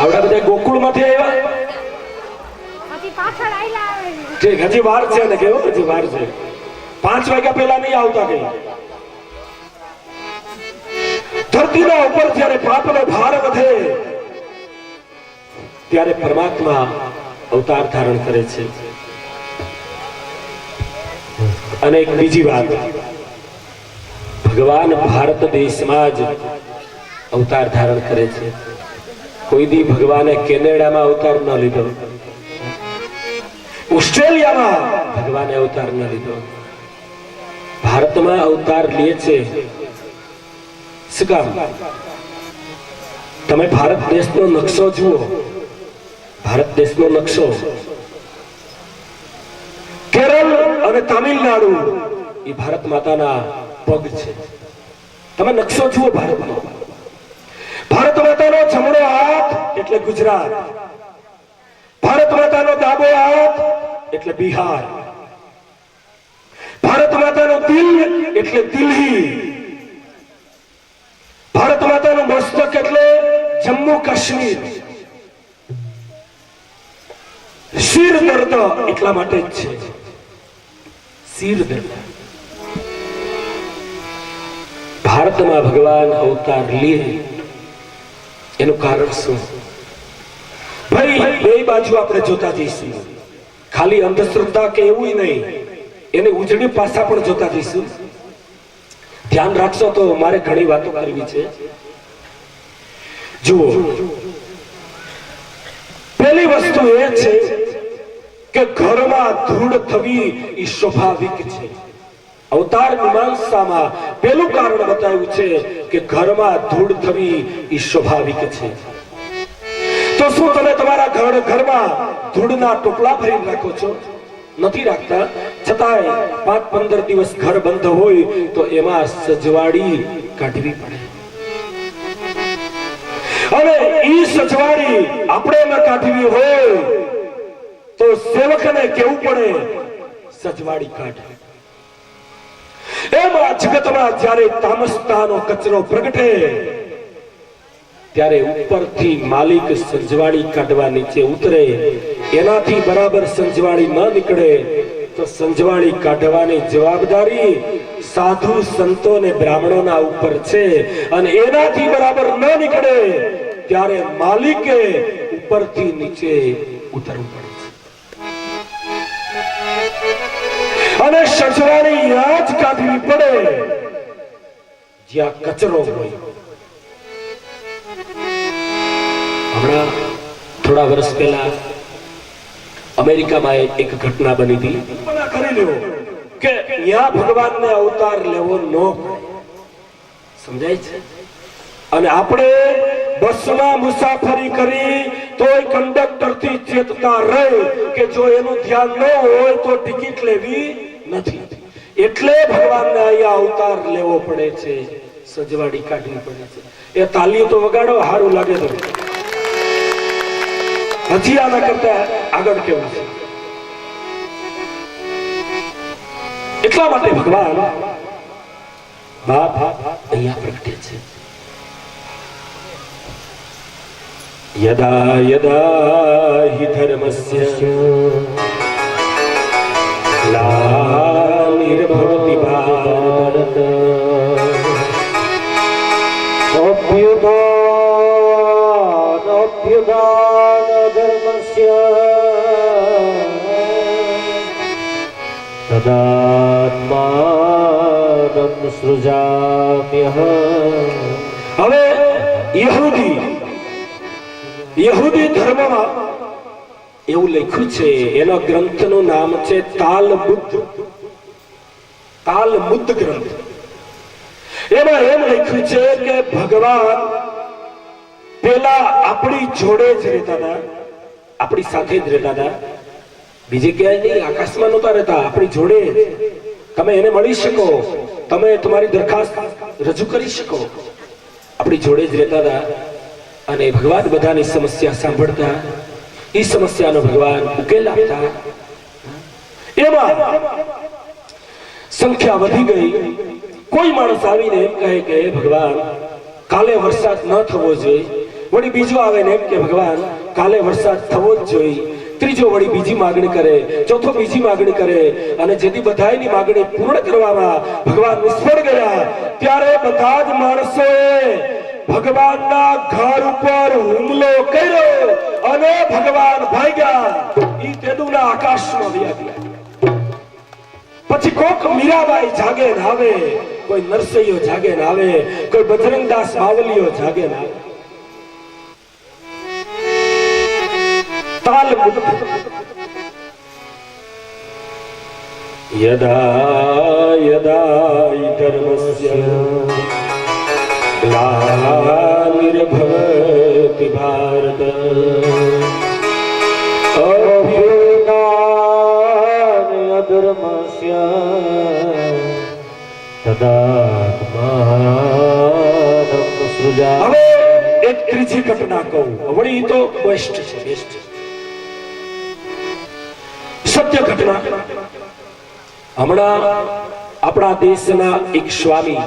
Speaker 1: આવડા બધા ગોકુળમાંથી આવ્યા, હજી વાર છે ને, કેવો હજી વાર છે. 5 વાગ્યા પહેલા નહીં આવતા કઈ. ધરતીના ઉપર જ્યારે પાપનો ભાર વધે ત્યારે પરમાત્મા અવતાર ધારણ કરે છે. અને એક બીજી વાત, ભગવાન ભારત દેશમાં જ અવતાર ધારણ કરે છે. કોઈ દી ભગવાને કેનેડામાં અવતાર ન લીધો, ઓસ્ટ્રેલિયામાં ભગવાને અવતાર ન લીધો, ભારતમાં અવતાર લે છે. શું કામ? તમે ભારત દેશનો નકશો જુઓ, ભારત દેશનો નકશો, કેરળ અને તામિલનાડુ એ ભારત માતાના પગ છે. તમે નકશો જુઓ ભારતનો. ભારત માતાનો જમણો હાથ એટલે ગુજરાત, ભારત માતાનો ડાબો હાથ એટલે બિહાર, ભારત માતાનો દિલ એટલે દિલ્હી, ભારત માતાનું મસ્તક એટલે જમ્મુ કાશ્મીર. શિર દર્દ એટલા માટે જ છે, શિર દર્દ. ભારતમાં ભગવાન અવતાર લે એનું કારણ શું? ભાઈ બે બાજુ આપણે જોતા જઈશું, ખાલી અંધશ્રદ્ધા કે એવું નહીં, એને ઉજળી પાસા પણ જોતા જઈશું. ધ્યાન રાખશો તો મારે ઘણી વાતો કરવી છે. જુઓ, પહેલી વસ્તુ એ છે કે ઘરમાં ધૂળ થવી એ સ્વાભાવિક છે. અવતાર મીમાંસામાં પહેલું કારણ બતાવ્યું છે કે ઘરમાં ધૂળ થવી એ સ્વાભાવિક છે. તો શું તમે તમારા ઘરમાં ધૂળના ટોપલા ભરી રાખો છો? નથી રાખતા. છતાંય 5-15 દિવસ ઘર બંધ હોય તો એમાં સજવાડી કાઢવી પડે, અને ઈ સજવાડી આપણે ન કાઢવી હોય તો સેવકને કેવું પડે સજવાડી કાઢ. એમાં જગતમાં જ્યારે તામસતાનો કચરો પ્રગટે ત્યારે ઉપરથી માલિક સંજવાડી કાઢવા નીચે ઉતરે. એનાથી બરાબર સંજવાડી ન નીકળે તો સંજવાડી કાઢવાની જવાબદારી સાધુ સંતો ને બ્રાહ્મણોના ઉપર છે, અને એનાથી બરાબર ન નીકળે ત્યારે માલિકે ઉપરથી નીચે ઉતરવું પડે છે. અને સંજવાડી યાદ કાઢવી પડે જ્યાં કચરો હોય. હમણાં થોડા વર્ષ પહેલા અમેરિકામાં એક ઘટના બની હતી. કરી લ્યો કે ત્યાં ભગવાનને અવતાર લેવો ન પડે, સમજાય છે? અને આપણે બસમાં મુસાફરી કરી તોય કંડક્ટર થી ચેતતા રહે કે જો એનું ધ્યાન ન હોય તો ટિકિટ લેવી નથી. એટલે ભગવાનને અહીંયા અવતાર લેવો પડે છે, સજવાડી કાઢવી પડે છે. એ તાલીઓ તો વગાડો, સારું લાગે તો. હજી આના કરતા આગળ કેવું છે? એટલા માટે ભગવાન બાપ અહીંયા પ્રગટે છે. યદા યદા હિ ધર્મસ્ય ગ્લાનિર્ભવતિ ભારત અભ્યુદાન ધર્મસ્ય તદાત્માનં સૃજામ્યહં. હવે યહૂદી ધર્મમાં એવું લખ્યું છે, એનો ગ્રંથનું નામ છે તાલમુદ ગ્રંથ. એમાં એમ લખ્યું છે કે ભગવાન પેલા આપણી જોડે જ રહેતા હતા, આપણી સાથે જ રહેતા હતા, બીજે ક્યાંય નહીં, આકાશમાં નહોતા રહેતા, આપણી જોડે. તમે એને મળી શકો, તમે તમારી દરખાસ્ત રજૂ કરી શકો, આપણી જોડે જ રહેતા હતા. અને ભગવાન બધાની સમસ્યા સાંભળતા, એ સમસ્યાનો ભગવાન ઉકેલ આપતા. એમાં સંખ્યા વધી ગઈ. કોઈ માણસ આવીને એમ કહે કે ભગવાન કાલે વરસાદ ન થવો જોઈએ, વળી બીજો આવે ને એમ કે ભગવાન કાલે વરસાદ થવો જ જોઈએ, ત્રીજો વળી બીજી માગણી કરે, ચોથો બીજી માગણી કરે, અને જેથી બધાની માગણી પૂર્ણ કરવામાં ભગવાન નિષ્ફળ ગયા ત્યારે બધા જ માણસોએ ભગવાનના ઘર ઉપર હુમલો કર્યો અને ભગવાન ભાગ્યા. ઈ તેદુના આકાશમાં વ્યા ગયા.
Speaker 2: પછી કોક મીરાબાઈ જાગે ના આવે, કોઈ નરસૈયો જાગે ના આવે, કોઈ બજરંગદાસ બાવલીઓ જાગે ના આવે. તાલ યદા યદા ધર્મસ્ય ગ્લાનિર્ભવતિ ભારત
Speaker 1: અધર્મસ્ય તદાત્માનં સૃજા.
Speaker 2: હવે એક ત્રીજી ઘટના કહું, વળી તો બેસ્ટ છે, બેસ્ટ સત્ય ઘટના. હમણાં આપણા દેશના એક સ્વામી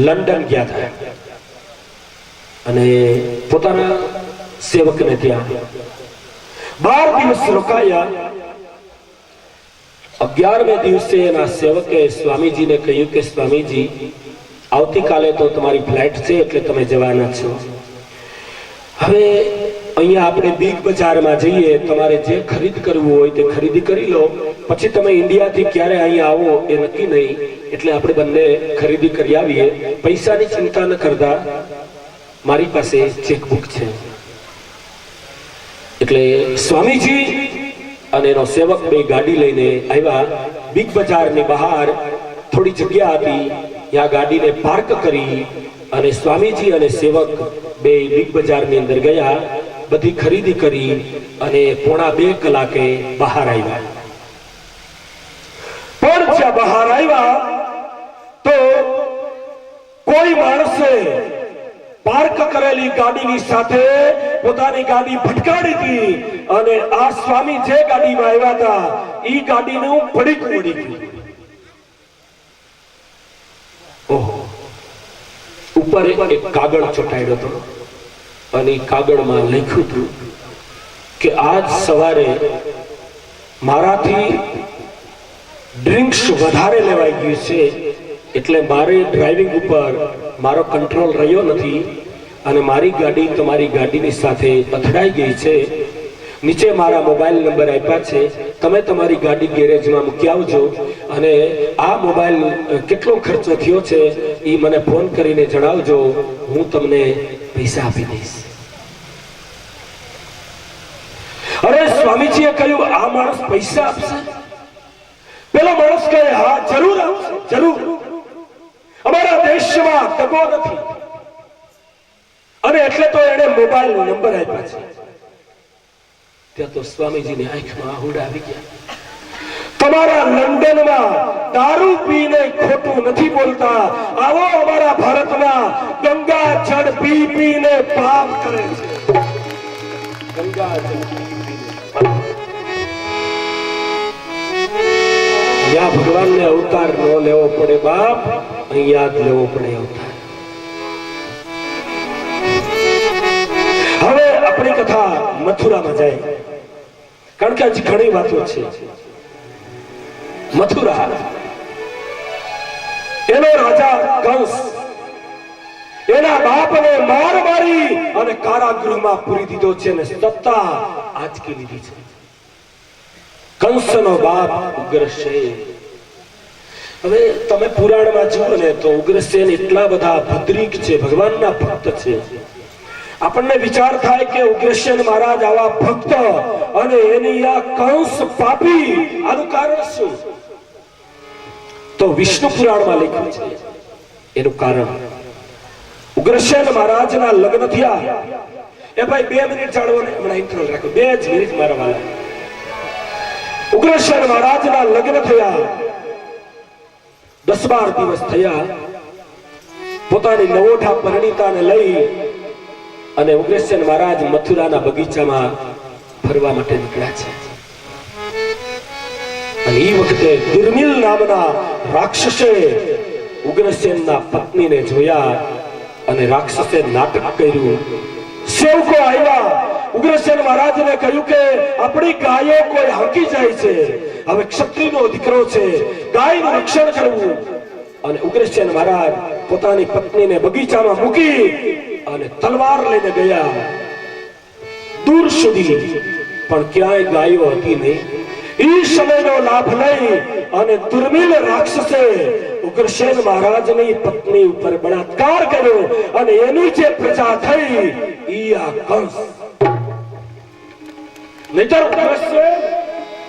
Speaker 2: લંડન ગયા હતા અને પોતાના સેવકને ત્યાં 12 દિવસ રોકાયા. 11મે દિવસે એના સેવકે સ્વામીજીને કહ્યું કે સ્વામીજી, આવતીકાલે તો તમારી ફ્લાઇટ છે એટલે તમે જવાના છો. હવે અહીંયા આપણે બિગ બજારમાં જઈએ, તમારે જે ખરીદ કરવું હોય તે ખરીદી કરી લો, પછી તમે ઇન્ડિયાથી ક્યારે અહીંયા આવો એ નક્કી નહીં, એટલે આપણે બંને ખરીદી કરી આવીએ. પૈસાની ચિંતા ન કરતા, મારી પાસે ચેકબુક છે. એટલે સ્વામીજી અને એનો સેવક બે ગાડી લઈને આવ્યા. બિગ બજારની બહાર થોડી જગ્યા હતી, ત્યાં ગાડીને પાર્ક કરી અને સ્વામીજી અને સેવક બે બિગ બજારની અંદર ગયા, બધી ખરીદી કરી અને 1.5 કલાકે બહાર આવ્યા. પણ જ્યાં બહાર આવ્યા તો કોઈ માણસે પાર્ક કરેલી ગાડીની સાથે પોતાની ગાડી ભટકાડી હતી અને આ સ્વામી જે ગાડીમાં આવ્યા હતા એ ગાડીનું પડીકું ઉડી ગયું. ઓહો, ઉપર એક કાગળ ચોંટાડ્યો હતો અને કાગળમાં લખ્યું હતું કે આજ સવારે મારાથી ડ્રિંક્સ વધારે લેવાઈ ગયું છે, એટલે મારે ડ્રાઇવિંગ ઉપર મારો કંટ્રોલ રહ્યો નથી અને મારી ગાડી તમારી ગાડીની સાથે અથડાઈ ગઈ છે. નીચે મારા મોબાઈલ નંબર આપ્યા છે, તમે તમારી ગાડી ગેરેજમાં મૂકી આવજો અને આ મોબાઈલ કેટલો ખર્ચો થયો છે એ મને ફોન કરીને જણાવજો, હું તમને પૈસા આપી દઈશ. અરે સ્વામીજીએ કહ્યું, આ માણસ પૈસા આપશે? પેલો માણસ કહે, હા જરૂર આપશે, જરૂર. અમારા દેશમાં દગો નથી અને એટલે તો એને મોબાઈલ નંબર આપ્યા છે. ત્યાં તો સ્વામીજીની આંખમાં આહુડા આવી ગયા. તમારા લંડનમાં દારૂ પીને ખોટું નથી બોલતા, આવો અમારા ભારતમાં ગંગા જળ પી પીને પાપ કરે છે. ગંગા જળ ત્યાં ભગવાનને અવતાર ન લેવો પડે બાપ, અહીંયા જ લેવો પડે અવતાર. હવે આપણી કથા મથુરામાં જાય, કારણ કે હજી ઘણી વાતો છે. મથુરા, એનો રાજા કંસ એના બાપને માર મારી અને કારાગૃહમાં પૂરી દીધો છે અને સત્તા આંચકી લીધી છે. કંસનો બાપ ઉગ્રસેન. હવે તમે પુરાણમાં જુઓ ને તો ઉગ્રસેન એટલા બધા ભદ્રિક છે, ભગવાનના ભક્ત છે. આપણને વિચાર થાય કે ઉગ્રસેન મહારાજ આવા ભક્ત અને એની આ કંસ પાપી, આનું કારણ શું? તો વિષ્ણુ પુરાણમાં લખ્યું છે એનું કારણ. ઉગ્રસેન મહારાજના લગ્ન થયા. એ ભાઈ 2 મિનિટ જાણવો ને, હમણાં ઇન્ટ્રો રાખો, 2 જ મિનિટ મારા વાલા. ઉગ્રસેન મહારાજના લગ્ન થયા, 10-12 દિવસ થયા. પોતાની નવોઠા પરિણીતાને લઈ અને ઉગ્રસેન મહારાજ મથુરાના બગીચામાં ફરવા માટે નીકળ્યા છે. અને એ વખતે દુર્મિલ નામના રાક્ષસે ઉગ્રસેનના પત્નીને જોયા અને રાક્ષસે નાટક કર્યું. સેવકો આવ્યા, ઉગ્રસેન મહારાજને કહ્યું કે આપણી ગાયો કોઈ હાંકી જાય છે, હવે ક્ષત્રિયનો દીકરો છે, ગાયનું રક્ષણ કરવું. અને ઉગ્રસેન મહારાજ પોતાની પત્નીને બગીચામાં મૂકી અને તલવાર લઈને ગયા દૂર સુધી, પણ ક્યાંય ગાયો હતી નહીં. ઈ સમયનો લાભ લઈ અને દુર્મિલ રાક્ષસે ઉગ્રસેન મહારાજની પત્ની ઉપર બળાત્કાર કર્યો અને એની જે પ્રજા થઈ ઈ આ કંસ. નહીતર ઉગ્રસેન,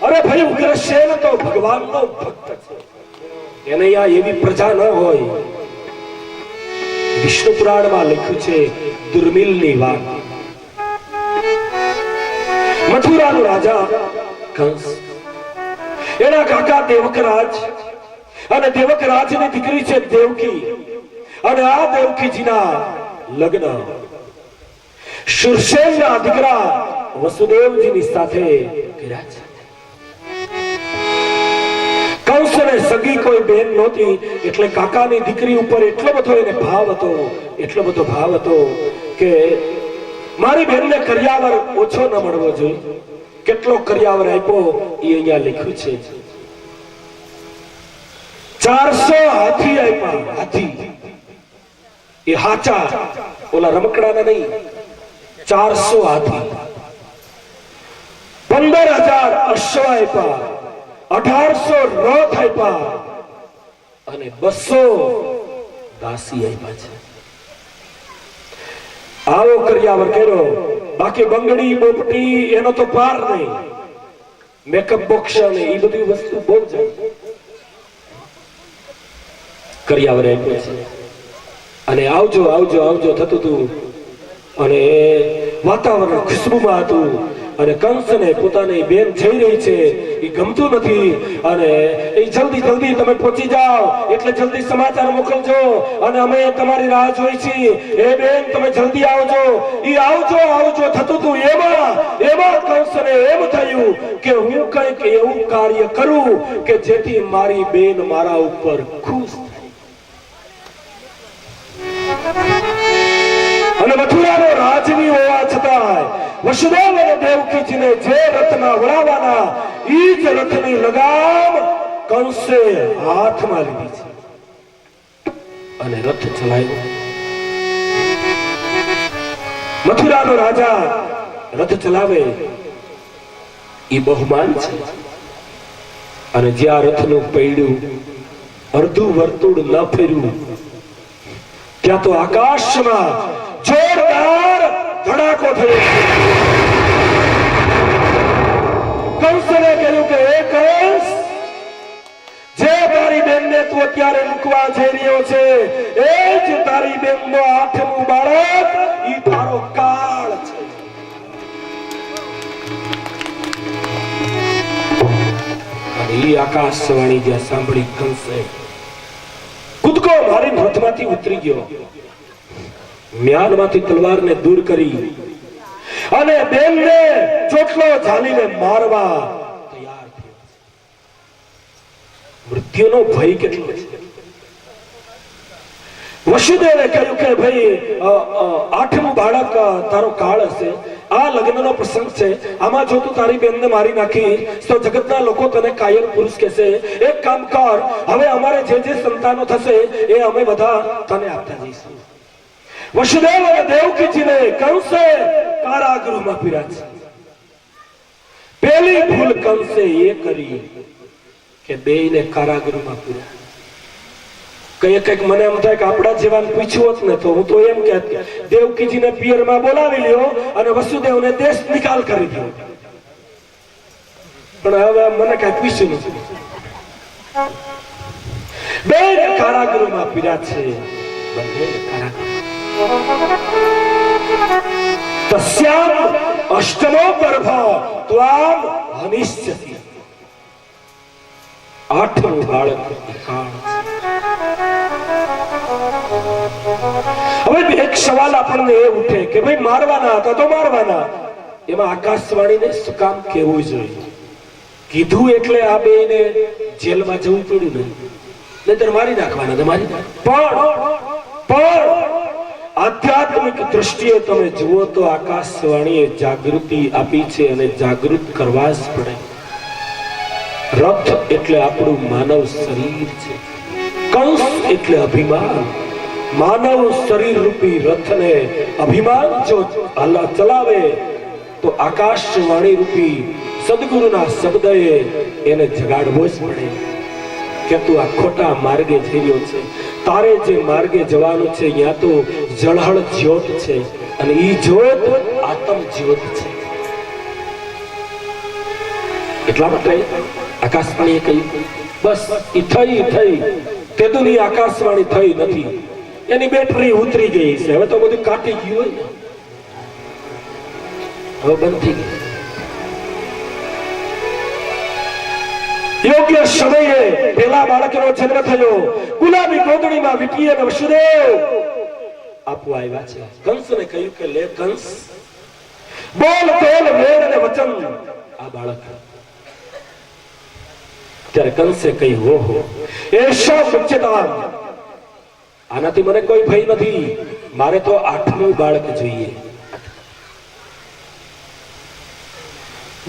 Speaker 2: અરે ભાઈ ઉગ્રસેન તો ભગવાનનો ભક્ત છે, એને આ એવી પ્રજા ન હોય. વિષ્ણુ પુરાણમાં લખ્યું છે દુર્મિલની વાત. મથુરાનો રાજા કંસ, એના કાકા દેવકરાજ અને દેવકરાજની દીકરી છે દેવકી, અને આ દેવકીજીના લગ્ન શૂરસેનના દીકરા વસુદેવજીની સાથે કર્યા છે. કંસને સગી કોઈ બેન નહોતી, એટલે કાકાની દીકરી ઉપર એટલો બધો એને ભાવ હતો, એટલો બધો ભાવ હતો કે મારી બેનને કરિયાવર ઓછો ન મળવો જોઈએ. કેટલો કરિયાવર આપ્યો એ અહીંયા લખ્યું છે. 400 હાથી આપ્યા. હાથી એ હાચા, ઓલા રમકડાના નહીં. 400 હાથી, 15,000 અશ્વ આપ્યા, 1800 રથ આપ્યા અને 200 દાસી આપ્યા છે. આવો કરિયાવર કર્યો. બાકી બંગડી બોપટી એનો તો પાર નહીં. મેકઅપ બોક્સ ને એ બધી વસ્તુ બહુ જાય. કરિયાવર આપ્યો છે અને આવજો આવજો આવજો થતું હતું અને વાતાવરણ ખુશ્બુમાં હતું. અને કંસને પોતાની બેન થઈ રહી છે એ ગમતું નથી અને એ જલ્દી જલ્દી તમે પહોંચી જાઓ, એટલે જલ્દી સમાચાર મોકલજો અને અમે તમારી રાહ જોઈ છીએ. એ બેન તમે જલ્દી આવજો. એ આવજો આવજો થતું હતું. એમાં કંસને એમ થયું કે હું કંઈક એવું કાર્ય કરું કે જેથી મારી બેન મારા ઉપર ખુશ થાય. અને મથુરાનો રાજવી હોવા છતાં વસુદેવ અને દેવકીજીને જે રથના વળાવવાના ઈ જ રથની લગામ કંસે હાથમાં લીધી છે અને રથ ચલાવ્યો. મથુરાનો રાજા રથ ચલાવે એ બહુમાન છે. અને જ્યાં રથનું પૈડું અડધું વર્તુળ ન ફેર્યું ત્યાં તો આકાશમાં જોરદાર ધડાકો થયો. કંસને કહ્યું કે હે કંસ, જે તારી બેનને તું અત્યારે મૂકવા જઈ રહ્યો છે એ જ તારી બેનનો 8મું બાળક, ઈ તારો કાળ છે. અને ઈ આકાશવાણી જ્યાં સાંભળી કંસે કૂદકો મારી રથમાંથી ઉતરી ગયો, મ્યાનમાંથી તલવારને દૂર કરી અને બેનને ચોટલો ઝાલીને મારવા તૈયાર થયો. મૃત્યુનો ભય કેટલો છે. વસુદેવે કહ્યું કે ભાઈ 8મું બાળક તારો કાળ હશે, આ લગ્નનો પ્રસંગ છે, આમાં જો તું તારી બેનને મારી નાખી તો જગતના લોકો તને કાયર પુરુષ કહેશે. એક કામ કર, હવે અમારે જે જે સંતાનો થશે એ અમે બધા તને આપતા જઈશું. વસુદેવ અને દેવકીજીને કંસે કારાગૃહમાં પીર્યા છે. પહેલી ભૂલ કંસે એ કરી કે બેયને કારાગૃહમાં પીર્યા. કઈક મને એમ થાય કે આપણા જેવાને પૂછ્યું હોત ને તો હું તો એમ કહેત કે દેવકીજીને પિયરમાં બોલાવી લ્યો અને વસુદેવને દેશ નિકાલ કરી દો. પણ હવે મને કઈ પૂછ્યું નથી. બેયને કારાગૃહમાં પીર્યા છે. બંને કારાગૃહ તસ્યામ અષ્ટમો ગર્ભ ત્વામ હનિશ્ચતિ. 8મું બાળક કાળ. હવે એક સવાલ આપણને એ ઉઠે કે ભાઈ મારવાના હતા તો મારવાના, એમાં આકાશવાણીને શું કામ કહેવું જોઈએ? કીધું એટલે આ બેને જેલમાં જવું પડ્યું નહીં, નહીતર મારી નાખવાના તમારી. પણ આધ્યાત્મિક દ્રષ્ટિએ તમે જુઓ તો આકાશવાણીએ જાગૃતિ આપી છે અને જાગૃત કરવા જ પડે. રથ એટલે આપણું માનવ શરીર છે. કંસ એટલે અભિમાન. માનવ શરીર રૂપી રથને અભિમાન જો ચલાવે તો આકાશવાણી રૂપી
Speaker 1: સદગુરુના શબ્દએ એને જગાડવો જ પડે કે તું આ ખોટા માર્ગે જઈ રહ્યો છે. તારે જે માર્ગે જવાનું છે ત્યાં તો જળહળ જ્યોત છે અને ઈ જ્યોત આત્મ જ્યોત છે. એટલા માટે આકાશવાણીએ કહ્યું બસ ઈ થઈ તેદુની આકાશવાણી થઈ નથી, એની બેટરી ઉતરી ગઈ છે. હવે તો બધું કાટી ગયું હોય, હવે બંધ થઈ ગઈ. યોગ્ય સમયે પેલા બાળકનો જન્મ થયો. ગુલાબી ગોદડીમાં વિકી અને વસુદેવ આપવા આવ્યા છે. કંસને કહ્યું કે લે કંસ, બોલ તેલ વેદ અને વચન આ બાળક. ત્યારે કંસે કહ્યું ઓહો એશા સચ્ચેતા, આનાથી મને કોઈ ભય નથી, મારે તો 8મું બાળક જોઈએ.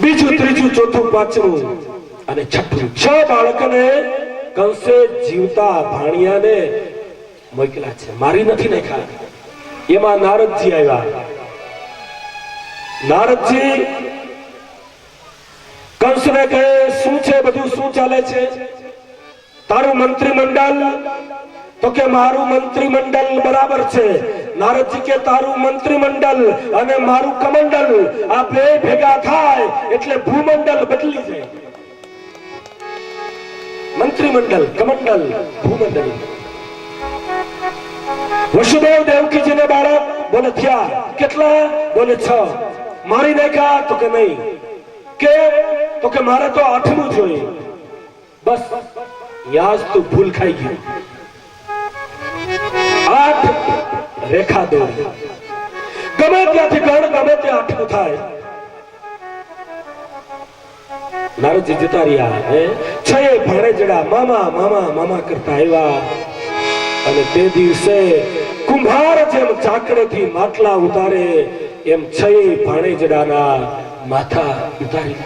Speaker 1: બીજું, ત્રીજું, ચોથું, પાંચમું અને છઠ્ઠું 6 બાળકને કંસે જીવતા ભાણિયાને મોકલ્યા છે, મારી નથી નાખ્યા. એમાં નારદજી આવ્યા. નારદજી કંસને કહે શું છે બધું, શું ચાલે છે? તારું મંત્રીમંડળ? તો કે મારું મંત્રીમંડળ બરાબર છે. નારદજી કે તારું મંત્રીમંડળ અને મારું કમંડળ આ બે ભેગા થાય એટલે ભૂમંડળ બદલી જાય. મંત્રીમંડળ, કમંડળ, ભૂમંડળ. વસુદેવ દેવકીજીને બાળક બોલે થયા કેટલા? બોલે 6. મારી નાખ્યા? તો કે નહીં. કે તો કે મારે તો 8મું જોઈએ. બસ યાજ તું ભૂલ ખાઈ ગયું. 8 રેખા દોરી, ગમે ત્યાંથી ગણ, ગમે ત્યાં 8મું થાય. નારદજી જતા રહ્યા. 6 ભાણેજડા મામા મામા મામા કરતા આવ્યા અને તે દિવસે કુંભાર જેમ ચાકડેથી માટલા ઉતારે એમ 6 ભાણેજડાના માથા ઉતારી.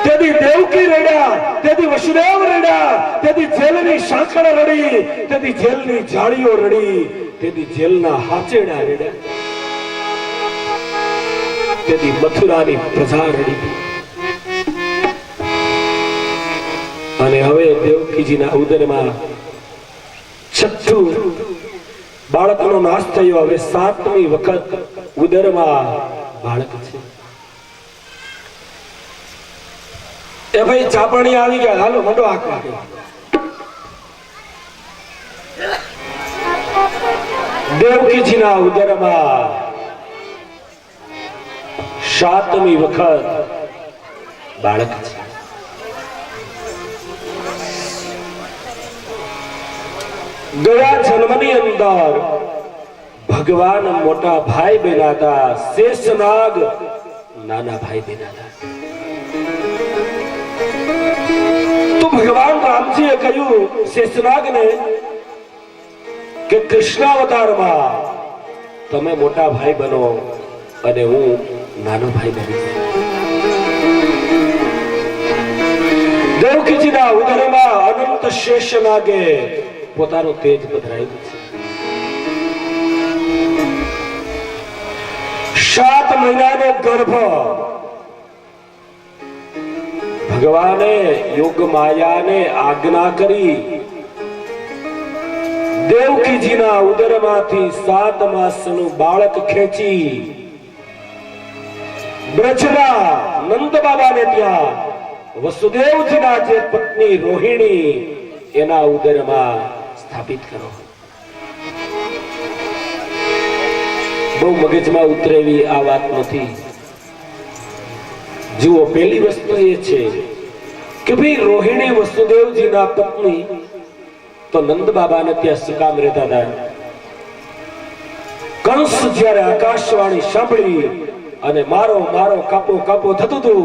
Speaker 1: તેથી દેવકી રડ્યા, તેથી વસુદેવ રડ્યા, તેથી જેલની સાંકળ રડી, તેથી જેલની જાળીઓ રડી, તેથી જેલના હાચેડા રડ્યા, તેથી મથુરાની પ્રજા રડી. અને હવે દેવકીજીના ઉદરમાં 6થું બાળકનો નાશ થયો. હવે 7મી વખત ઉદરમાં બાળક છે. એ ભાઈ ચાપણી આવી ગયા, હાલો મંડો આંકવા. દેવકીજીના ઉદરમાં 7મી વખત બાળક છે. ગયા જન્મની અંદર ભગવાન મોટા ભાઈ બન્યા હતા, શેષનાગ નાના ભાઈ બન્યા હતા. તો ભગવાન રામજીએ કહ્યું શેષનાગને કે કૃષ્ણાવતારમાં તમે મોટા ભાઈ બનો અને હું નાનો ભાઈ બની. દેવકીજીના ઉદરમાં અનંત શેષનાગે પોતાનું તેજ પધરાવ્યું છે. 7 મહિનાનો ગર્ભ ભગવાને યોગ માયાને આજ્ઞા કરી દેવકીજીના ઉદરમાંથી 7 માસનું બાળક ખેંચી બ્રજના નંદ બાબાને ત્યાં વસુદેવજીના જે પત્ની રોહિણી એના ઉદરમાં સ્થાપિત કરો. બહુ મગજમાં ઉતરેવી આ વાત નથી. જુઓ, પહેલી વસ્તુ એ છે કે ભાઈ રોહિણી વસુદેવજીના પત્ની તો નંદ બાબાને ત્યાં શું કામ રહેતા હતા? કંસ જ્યારે આકાશવાણી સાંભળી અને મારો મારો કાપો કાપો થતું હતું,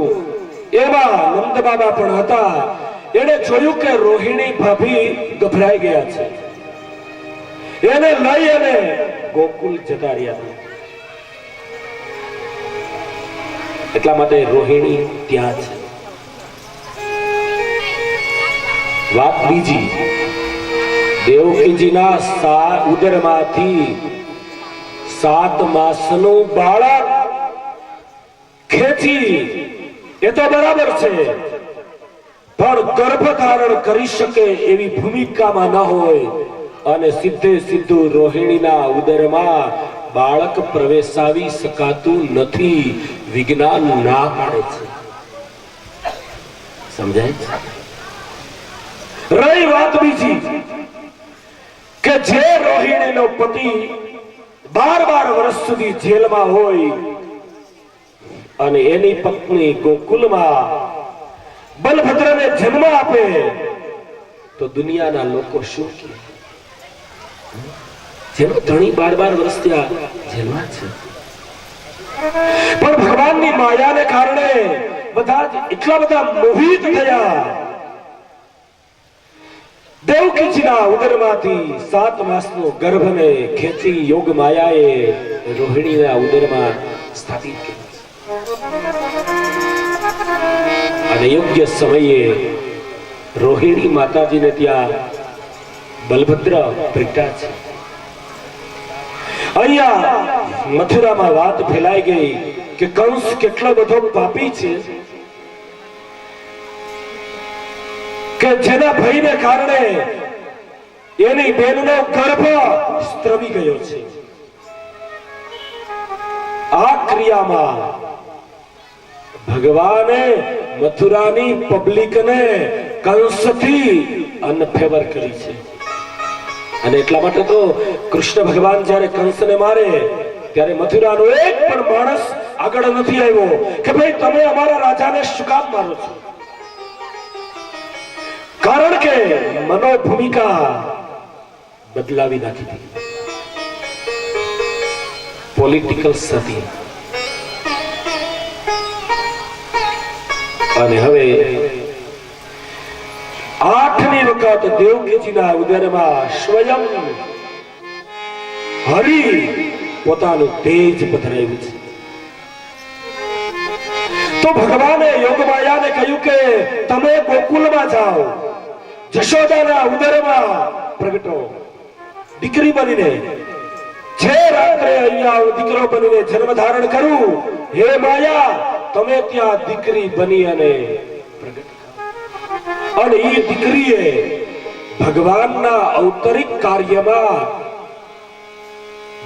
Speaker 1: એમાં નંદ બાબા પણ હતા. એને જોયું કે રોહિણી ભાભી ગભરાઈ ગયા છે, એને લઈ અને ગોકુલ જતા રહ્યા. એટલા માટે રોહિણી ત્યાં છે. વાત બીજી, દેવકીજીના ઉદરમાંથી 7 માસનું બાળક
Speaker 2: ખેંચી એ તો બરાબર છે, પણ ગર્ભધારણ કરી શકે એવી ભૂમિકામાં ન હોય અને સીધે સીધું રોહિણીના ઉદરમાં બાળક પ્રવેશાવી શકાતું નથી, વિજ્ઞાન ના પાડે છે. સમજાય? રહી વાત બીજી કે જે રોહિણીનો પતિ 12 વર્ષ સુધી જેલમાં હોય અને એની પત્ની ગોકુલમાં બલભદ્રને જન્મ આપે તો દુનિયાના લોકો શું કહે? જેનો ધણી 12 વર્ષ ત્યાં જેલમાં છે, પણ ભગવાનની માયાને કારણે બધા એટલા બધા મોહિત થયા. દેવકીજીના ઉદરમાંથી 7 માસનો ગર્ભને ખેંચી યોગ માયાએ રોહિણીના ઉદરમાં સ્થાપિત કર્યો અને યોગ્ય સમયે રોહિણી માતાજીને ત્યાં બલભદ્ર પ્રગટા છે. અહીંયા મથુરામાં વાત ફેલાઈ ગઈ કે કંસ કેટલો બધો પાપી છે કે જેના ભયને કારણે એની બેનનો ગર્ભ સ્ત્રવી ગયો છે. આ ક્રિયામાં ભગવાને મથુરાની પબ્લિકને કંસથી અનફેવર કરી છે અને એટલા માટે તો કૃષ્ણ ભગવાન જ્યારે કંસને મારે ત્યારે મથુરાનો એક પણ માણસ આગળ નથી આવ્યો કે ભાઈ તમે અમારા રાજાને શું કામ મારો છો? કારણ કે મનોભૂમિકા બદલાવી નાખી હતી. પોલિટિકલ સતી. અને હવે 8મી વખત દેવકીજીના ઉદરમાં સ્વયં હરિ પોતાનું તેજ પધરાવ્યું છે. તો ભગવાને યોગમાયાને કહ્યું કે તમે ગોકુલમાં જાઓ, જશોદાના ઉદરમાં પ્રગટો દીકરી બનીને. જે રાત્રે અહીંયા દીકરો બનીને જન્મ ધારણ કરું, હે માયા તમે ત્યાં દીકરી બની અને પ્રગટ. અને એ દીકરીએ ભગવાનના ઔતરિક કાર્યમાં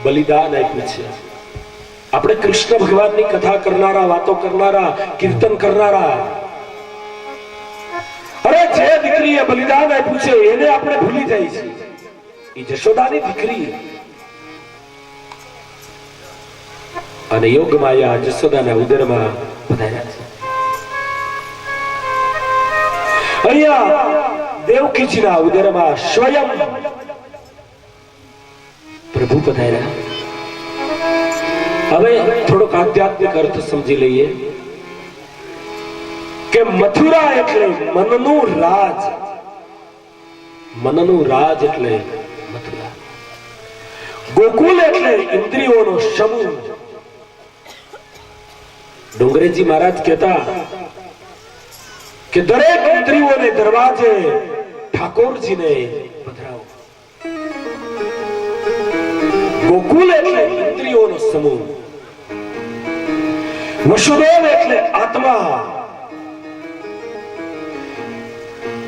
Speaker 2: બલિદાન આપ્યું છે. આપણે કૃષ્ણ ભગવાનની કથા કરનારા, વાતો કરનારા, કીર્તન કરનારા, અરે જે દીકરીએ બલિદાન આપ્યું છે એને આપણે ભૂલી જાય છે. એ જશોદાની દીકરી અને યોગ માયા જશોદાના ઉદરમાં પધાર્યા છે. અહીંયા દેવકીજીના ઉદરમાં સ્વયં પ્રભુ પધાર્યા. હવે થોડોક આધ્યાત્મિક અર્થ સમજી લઈએ કે મથુરા એટલે મનનું રાજ. મનનું રાજ એટલે મથુરા. ગોકુલ એટલે ઇન્દ્રિયોનો સમૂહ. ડોંગરેજી મહારાજ કહેતા કે દરેક ઇન્દ્રિયોને દરવાજે ઠાકોરજીને પધરાવો. ગોકુલ એટલે ઇન્દ્રિયોનો સમૂહ. વસુદેવ એટલે આત્મા.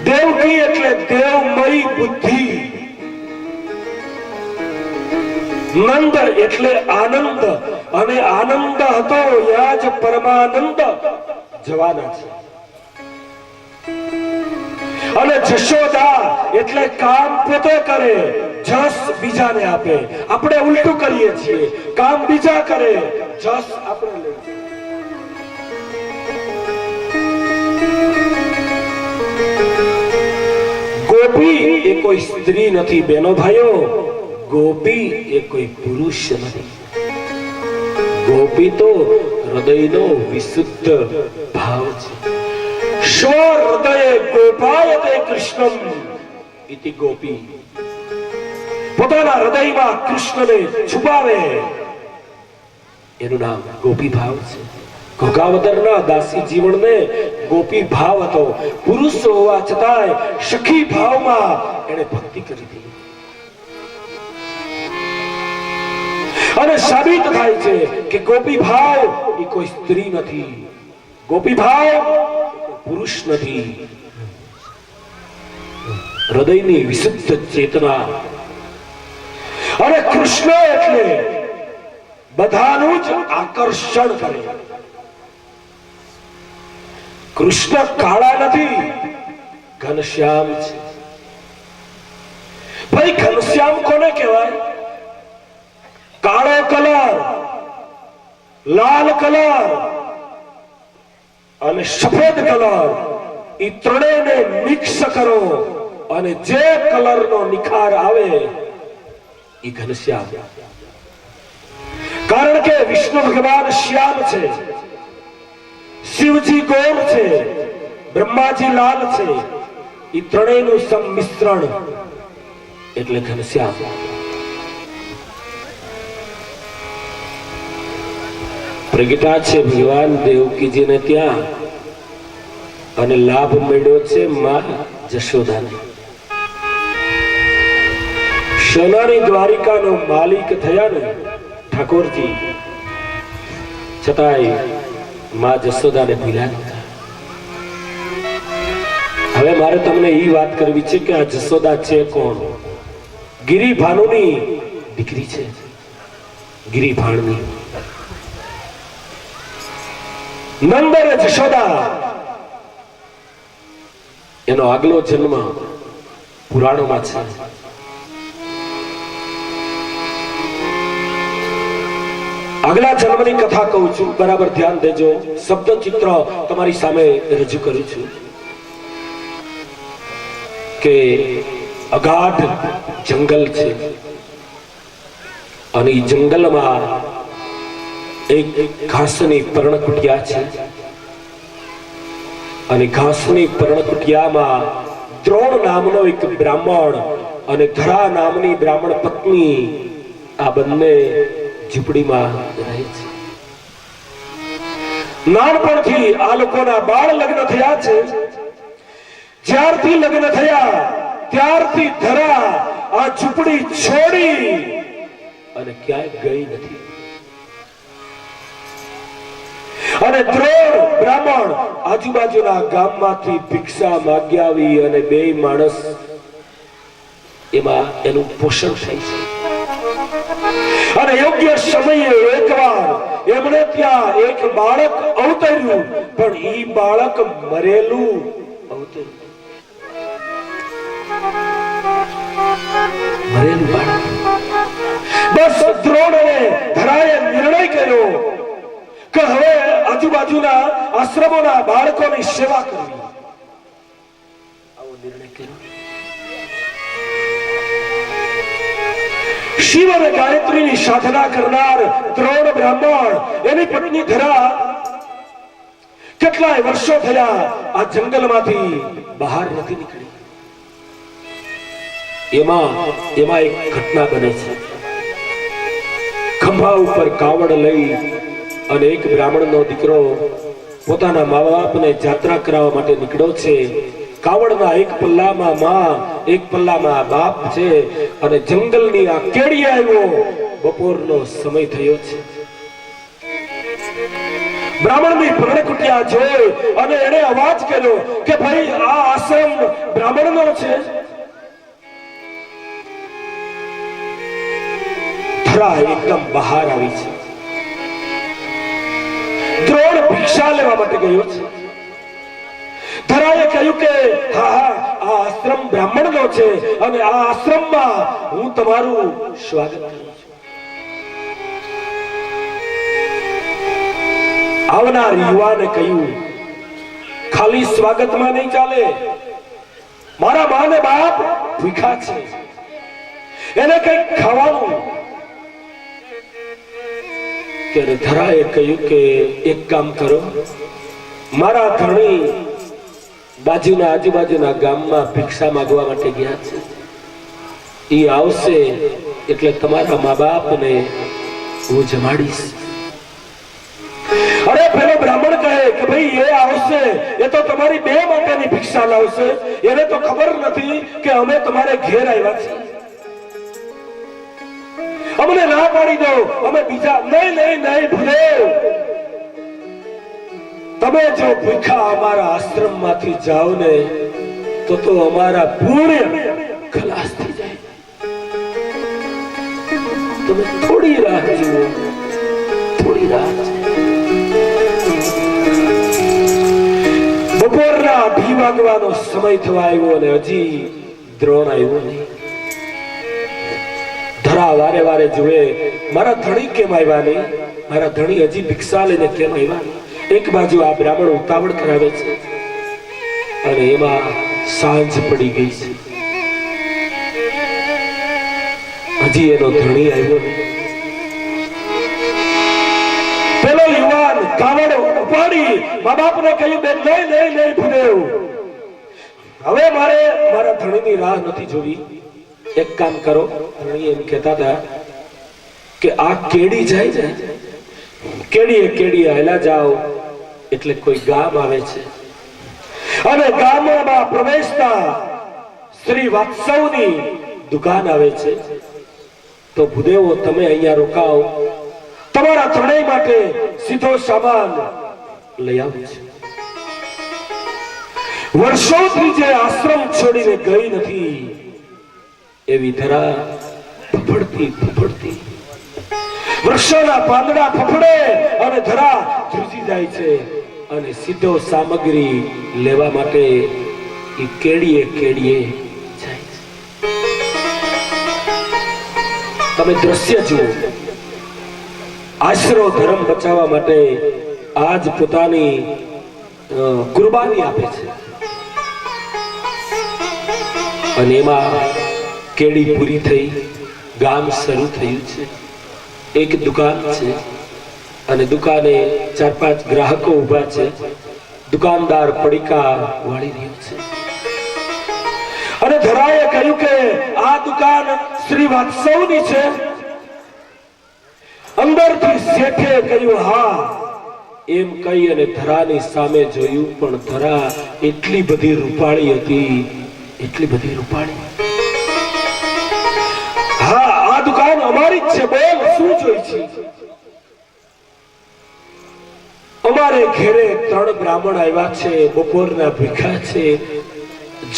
Speaker 2: દેવકી એટલે દેવમય બુદ્ધિ. નંદ એટલે આનંદ, અને આનંદ હતો યા જ પરમાનંદ જવાના છે. અને જશોદા એટલે કામ પોતે કરે, જસ બીજાને આપે. આપણે ઉલટું કરીએ છીએ, કામ બીજા કરે, જસ આપણે લઈએ. ગોપી એ કોઈ સ્ત્રી નથી બેનો ભાઈઓ. ગોપી એ કોઈ પુરુષ નથી. ગોપી તો હૃદયનો વિશુદ્ધ ભાવ છે. સ્વહૃદયે ગોપાયતે કૃષ્ણમ ઇતિ ગોપી. પોતાના હૃદયમાં કૃષ્ણને છુપાવે એનું નામ ગોપી ભાવ છે. ઘોઘાવતરના દાસી જીવનને ગોપી ભાવ હતો. પુરુષ હોવા છતાંય સખી ભાવમાં એને ભક્તિ કરી હતી. અને
Speaker 1: સાબિત થાય છે કે ગોપી ભાવ એ કોઈ સ્ત્રી નથી, ગોપી ભાવ પુરુષ નથી. હૃદયની વિશુદ્ધ ચેતના. અને કૃષ્ણ એટલે બધાનું જ આકર્ષણ કરે. કૃષ્ણ કાળા નથી, ઘનશ્યામ છે. ભાઈ ઘનશ્યામ કોને કહેવાય? કાળો કલર, લાલ કલર અને સફેદ કલર એ ત્રણેયને મિક્સ કરો અને જે કલરનો નિખાર આવે એ ઘનશ્યામ. કારણ કે વિષ્ણુ ભગવાન શ્યામ છે, શિવજી ગોર છે, બ્રહ્માજી લાલ છે. એ ત્રણેયનું સંમિશ્રણ એટલે ઘનશ્યામ. પ્રગટા છે ભગવાન દેવકીજીને ત્યાં અને લાભ મળ્યો છે માં જશોદાને. સોનાની દ્વારિકાનો માલિક થયા ને ઠાકોરજી, છતાંય માં જશોદાને ભૂલ્યા. હવે મારે તમને એ વાત કરવી છે કે આ જશોદા છે કોણ? ગિરી ભાનુની દીકરી છે, ગિરી ભાણની. નંદ અને જશોદા એનો આગલો જન્મ પુરાણોમાં છે. આગલા જન્મની કથા કહું છું, બરાબર ધ્યાન દેજો. શબ્દ ચિત્ર તમારી સામે રજૂ કરું છું કે અગાઢ જંગલ છે અને એ જંગલમાં એક ઘાસની પર્ણકુટિયા છે અને ઘાસની પર્ણકુટિયામાં દ્રોણ નામનો એક બ્રાહ્મણ અને ધરા નામની બ્રાહ્મણ પત્ની, આ બંને ઝૂંપડીમાં રહે છે. નાનપણથી આ લોકોના બાળ લગ્ન થયા છે. જ્યારથી લગ્ન થયા ત્યારથી ધરા આ ઝૂંપડી છોડી અને ક્યાંય ગઈ નથી. અને દ્રોણ બ્રાહ્મણ આજુબાજુના ગામમાંથી ભિક્ષા માગ્યા આવી અને બે માણસ એમાં એનું પોષણ થાય છે. અને યોગ્ય સમયે એકવાર એમણે ત્યાં એક બાળક અવતર્યું, પણ ઈ બાળક મરેલું અવતર્યું. મરેલું બાળક. બસ દ્રોણે ધરાએ નિર્ણય કર્યો કે હવે આજુબાજુના આશ્રમોના બાળકોની સેવા કરવી. આવો નિર્ણય કર્યો. શિવ અને ગાયત્રીની સાધના કરનાર દ્રોણ બ્રાહ્મણ, એની પત્ની ધરા કેટલાય વર્ષો થયા આ જંગલમાંથી બહાર નથી નીકળી. એમાં એક ઘટના બને છે. ખંભા ઉપર કાવડ લઈ અને એક બ્રાહ્મણનો દીકરો પોતાના મા બાપને જાત્રા કરાવવા માટે નીકળ્યો છે. કાવડના એક પલ્લામાં માં, એક પલ્લામાં બાપ છે અને જંગલની આ કેડી આવ્યો. બપોરનો સમય થયો છે. બ્રાહ્મણની પર્ણકુટિયા જોઈ અને એણે અવાજ કર્યો કે ભાઈ આ આશ્રમ બ્રાહ્મણનો છે. ધરા એકદમ બહાર આવી છે. દ્રોણ ભિક્ષા લેવા માટે ગયો છે. ધરાએ કહ્યું કે હા, આ આશ્રમ બ્રાહ્મણનો છે અને આ આશ્રમમાં હું તમારું સ્વાગત કરું છું. આવનાર યુવાને કહ્યું ખાલી સ્વાગતમાં નહીં ચાલે, મારા મા ને બાપ ભૂખ્યા છે, એને કંઈક ખાવાનું. ત્યારે ધરાએ કહ્યું કે એક કામ કરો, મારા ધણી આજુબાજુના ગામમાં ભિક્ષા માંગવા માટે ગયા છે. એ આવશે એટલે તમારા મા બાપને હું જમાડીશ. અરે પેલો બ્રાહ્મણ કહે કે ભાઈ એ આવશે એ તો તમારી બે માટેની ભિક્ષા લાવશે, એને તો ખબર નથી કે અમે તમારે ઘેર આવ્યા છીએ. અમને ના પાડી દો, અમે બીજા નહીં નહીં નહીં ભૂદેવ, તમે જો ભૂખા અમારા આશ્રમમાંથી જાઓ ને તો અમારા પુણ્ય ખલાસ થઈ જાય. તમે થોડી રાહ જુઓ, થોડી રાહ. બપોરના 2 વાગવાનો સમય થવા આવ્યો અને હજી દ્રોણ આવ્યો નહીં. ધરા વારે વારે જુએ, મારા ધણી કેમ આવ્યા નહીં, મારા ધણી હજી ભિક્ષા લઈને કેમ આવ્યા નહીં. એક બાજુ આ બ્રાહ્મણ ઉતાવળ કરાવે છે અને એમાં સાંજ પડી ગઈ છે, હજી એનો ધણી આવ્યો નહીં. પેલો યુવાન કાવડ ઉપાડી મા બાપને કહ્યું, બેન નહીં નહીં નહીં ભૂદેવ, હવે મારે મારા ધણીની રાહ નથી જોવી. એક કામ કરો, ધણી એમ કહેતા હતા કે આ કેડી જાય ને, કેડીએ હાલા જાઓ એટલે કોઈ ગામ આવે છે અને ગામમાં પ્રવેશતા શ્રી વાત્સવની દુકાન આવે છે. તો ભૂદેવો તમે અહીંયા રોકાઓ, તમારા ત્રણેય માટે સીધો સામાન લઈ આવું છે. વર્ષોથી જે આશ્રમ છોડીને ગઈ નથી એવી ધરા ફફડતી, વૃક્ષોના પાંદડા ફફડે અને ધરા ધ્રુજી જાય છે અને સીધો સામગ્રી લેવા માટે એ કેડીએ જાય છે. તમે દ્રશ્ય જુઓ, આશરો ધર્મ બચાવવા માટે આજ પોતાની કુરબાની આપે છે અને એમાં કેડી પૂરી થઈ, ગામ શરૂ થયું છે. એક દુકાન છે અને દુકાને 4-5 ગ્રાહકો ઉભા છે. દુકાનદાર પડીકા વાળી રહ્યો છે અને ધરાએ કહ્યું કે આ દુકાન શ્રી વાત્સવની છે. અંદરથી શેઠે કહ્યું હા એમ કહી અને ધરાની સામે જોયું, પણ ધરા એટલી બધી રૂપાળી હતી, એટલી બધી રૂપાળી. હા, આ દુકાન અમારી જ છે, બોલ શું જોઈ છે? અમારે ઘરે 3 બ્રાહ્મણ આવ્યા છે, બપોરના ભીખા છે,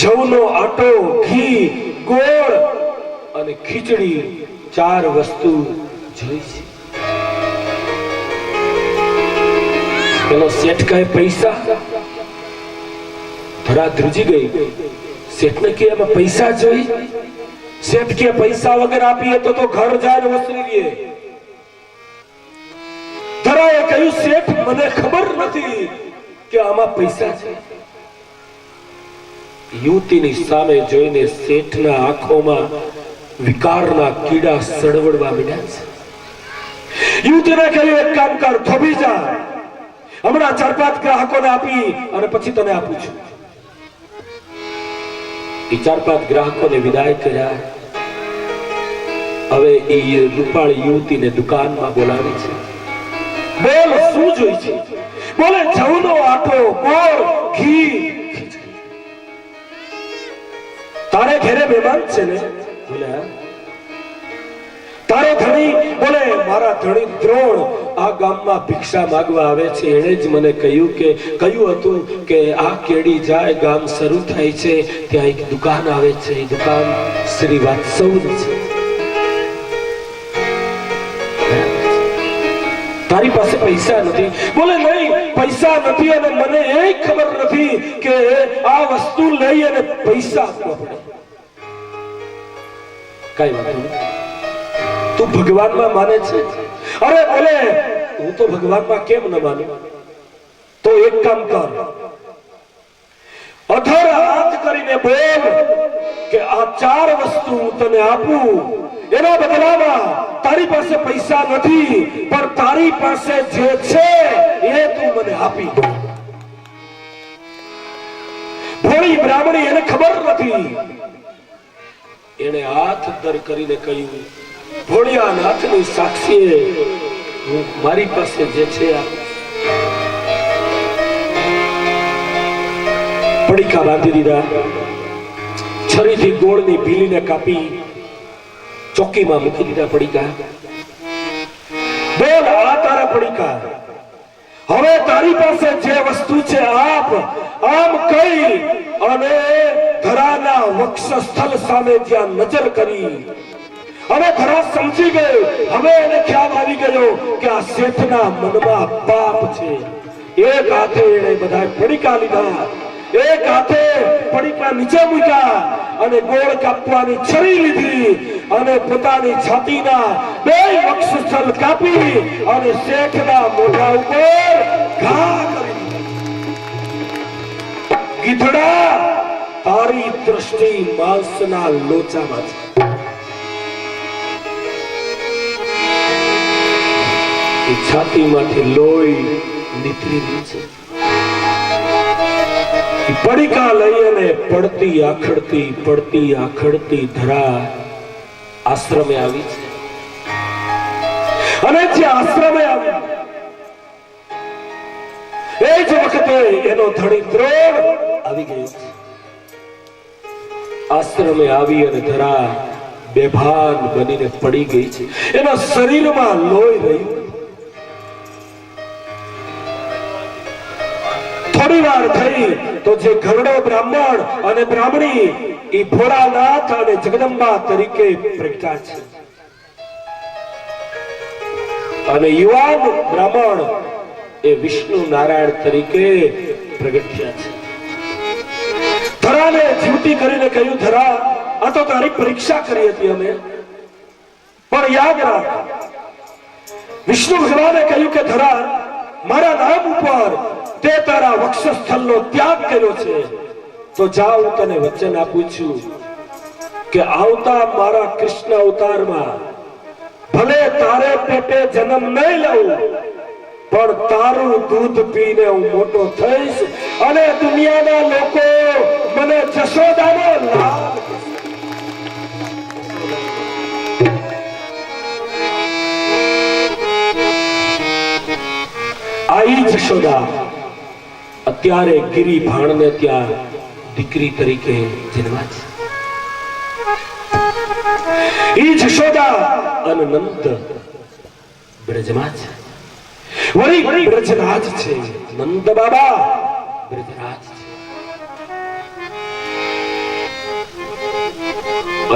Speaker 1: જવનો આટો, ઘી, ગોળ અને ખીચડી 4 વસ્તુ જોઈ છે. પેલો શેઠ કહે પૈસા. ધરા ધ્રુજી ગઈ. શેઠને કે એમાં પૈસા જોઈ? શેઠ કે પૈસા વગર આપીએ તો ઘર જાય વસરી લે. ધરાએ કહ્યું શેઠ મને ખબર નથી કે આમાં પૈસા છે. યુવતીની સામે જોઈને શેઠના આંખોમાં વિકારના કીડા સળવડવા માંડ્યા છે. યુવતીને કહ્યું એક કામ કર, થોભી જા, હમણાં 4-5 ગ્રાહકોને આપી અને પછી તને આપું છું. એ 4-5 ગ્રાહકોને વિદાય કર્યા. હવે એ રૂપાળી યુવતીને દુકાનમાં બોલાવી છે. બોલ શું જોઈ છે? બોલે જવનો આટો, ગોળ, ઘી. તારે ઘરે મહેમાન છે ને? બોલે તારો ધણી? બોલે મારા ધણી દ્રોણ આ ગામમાં ભિક્ષા માંગવા આવે છે. એણે જ મને કહ્યું હતું કે આ કેડી જાય, ગામ શરૂ થાય છે, ત્યાં એક દુકાન આવે છે, એ દુકાન શ્રી વાત્સવની છે. તારી પાસે પૈસા નથી? બોલે નહીં, પૈસા નથી અને મને એ ખબર નથી કે આ વસ્તુ લઈ અને પૈસા આપવા પડે. કઈ વાંધો નહીં, તું ભગવાનમાં માને છે? અરે બોલે હું તો ભગવાનમાં કેમ ન માનું? તો એક કામ કર, અધર હાથ કરીને બોલ કે આ 4 વસ્તુ હું તને આપું, એના બદલામાં તારી પાસે પૈસા નથી, પણ તારી પાસે જે છે એ તું મને આપી. ભોળી બ્રાહ્મણી એને ખબર નથી. એને હાથ દર કરીને કહ્યું, ભોળિયાનાથની સાક્ષીએ હું મારી પાસે જે છે પડીકા બાંધી દીધા. છરીથી ગોળની ભીલીને કાપી ચોકીમાં મૂકી દીધા પડીકા. બોલ આ તારા પડીકા. હવે તારી પાસે જે વસ્તુ છે આપ આમ કહી અને ધરાના વક્ષસ્થળ સામે જ્યાં નજર કરી અને ધરા સમજી ગયો. હવે એને ખ્યાલ આવી ગયો કે આ શેઠના મનમાં પાપ છે. એક હાથે એને બધા પડીકા લીધા, એક હાથે પડીકા નીચે મૂક્યા અને ગોળ કાપવાની છરી લીધી અને પોતાની છાતીના બે વક્ષસ્થળ કાપી અને શેઠના મોઢા ઉપર ઘા કરી. ગીધડા તારી દ્રષ્ટિ માંસના લોચામાં છે. છાતીમાંથી લોહી નીકળી રહ્યું છે. પડીકા લઈ અને પડતી આખડતી ધરા આશ્રમે આવી છે. અને જે આશ્રમે આવી એ જ વખતે એનો ધણી દ્રોણ આવી ગયો છે. આશ્રમે આવી અને ધરા બેભાન બનીને પડી ગઈ છે. એના શરીરમાં લોહી રહ્યું. થોડી વાર થઈ તો જે ઘરડો બ્રાહ્મણ અને બ્રાહ્મણી એ ભોળાનાથ અને જગદંબા તરીકે પ્રગટા છે અને યુવાન બ્રાહ્મણ એ વિષ્ણુ નારાયણ તરીકે પ્રગટ થયા છે. ધરાને જીવતી કરીને કહ્યું, ધરા આ તો તારી પરીક્ષા કરી હતી અમે, પણ યાદ રાખ વિષ્ણુ ભગવાને કહ્યું કે ધરા મારા નામ ઉપર તે તારા વક્ષસ્થળનો ત્યાગ કર્યો છે તો જા હું તને વચન આપું છું કે આવતા મારા કૃષ્ણ અવતારમાં ભલે તારે પેટે જન્મ નહીં લઉં પણ તારું દૂધ પીને હું મોટો થઈશ અને દુનિયાના લોકો મને જશોદાનો લાભ આઈ જશોદા અત્યારે ગિરી ભાણને ત્યાં દીકરી તરીકે જન્મા છે. ઈ જશોદા અનંત બ્રજમાં છે. વળી બ્રજરાજ છે. નંદ બાબા બ્રજરાજ છે.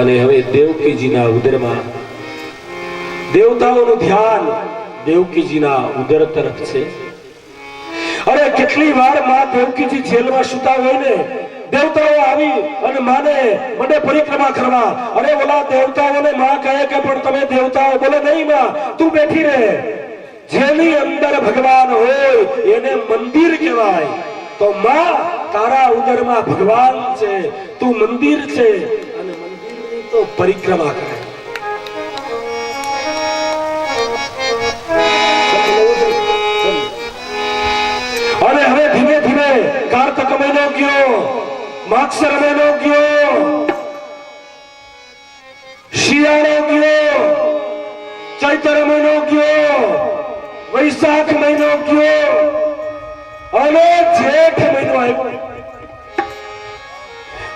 Speaker 1: અને હવે દેવકીજીના ઉદરમાં દેવતાઓનું ધ્યાન દેવકીજીના ઉદર તરફ છે. અરે કેટલી વાર માં દેવકીજી જેલમાં સુતા હોય ને દેવતાઓ આવી અને માને મને પરિક્રમા કરવા. અરે ઓલા દેવતાઓને માં કહે કે પણ તમે દેવતાઓ બોલે નહીં માં તું બેઠી રહે. જેની અંદર ભગવાન હોય એને મંદિર કહેવાય. તો માં તારા ઉદરમાં ભગવાન છે, તું મંદિર છે અને મંદિરની તો પરિક્રમા કરે. અને હવે ધીમે ધીમે કાર્તક મહિનો ગયો, માગસર મહિનો ગયો, શિયાળો ગયો, ચૈત્ર મહિનો ગયો, વૈશાખ મહિનો ગયો અને જેઠ મહિનો આવ્યો.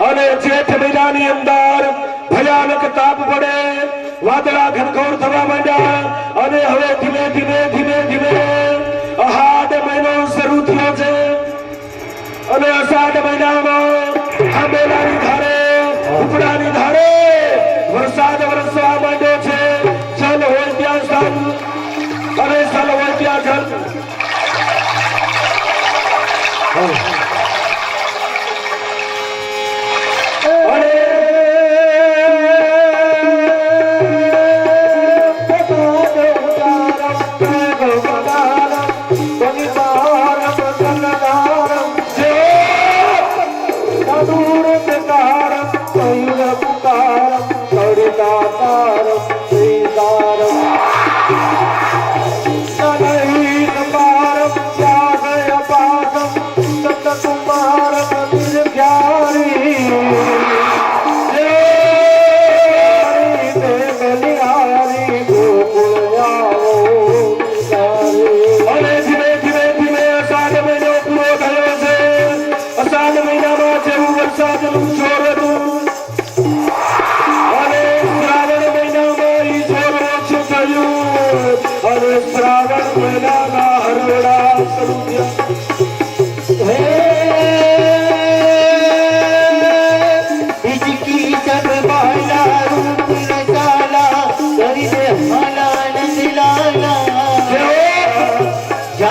Speaker 1: અને જેઠ મહિનાની અંદર ભયાનક તાપ પડે, વાદળા ઘનઘોર થવા માંડ્યા અને હવે ધીમે ધીમે ધીમે ધીમે અષાઢ મહિનો શરૂ થયો છે. અને અષાઢ મહિનામાં આંબેલાની ધારે ઉપડાની ધારે વરસાદ વરસવા માંડ્યો છે. જલ હોય ત્યાં સ્થાન અને સ્થળ હોય ત્યાં જલ.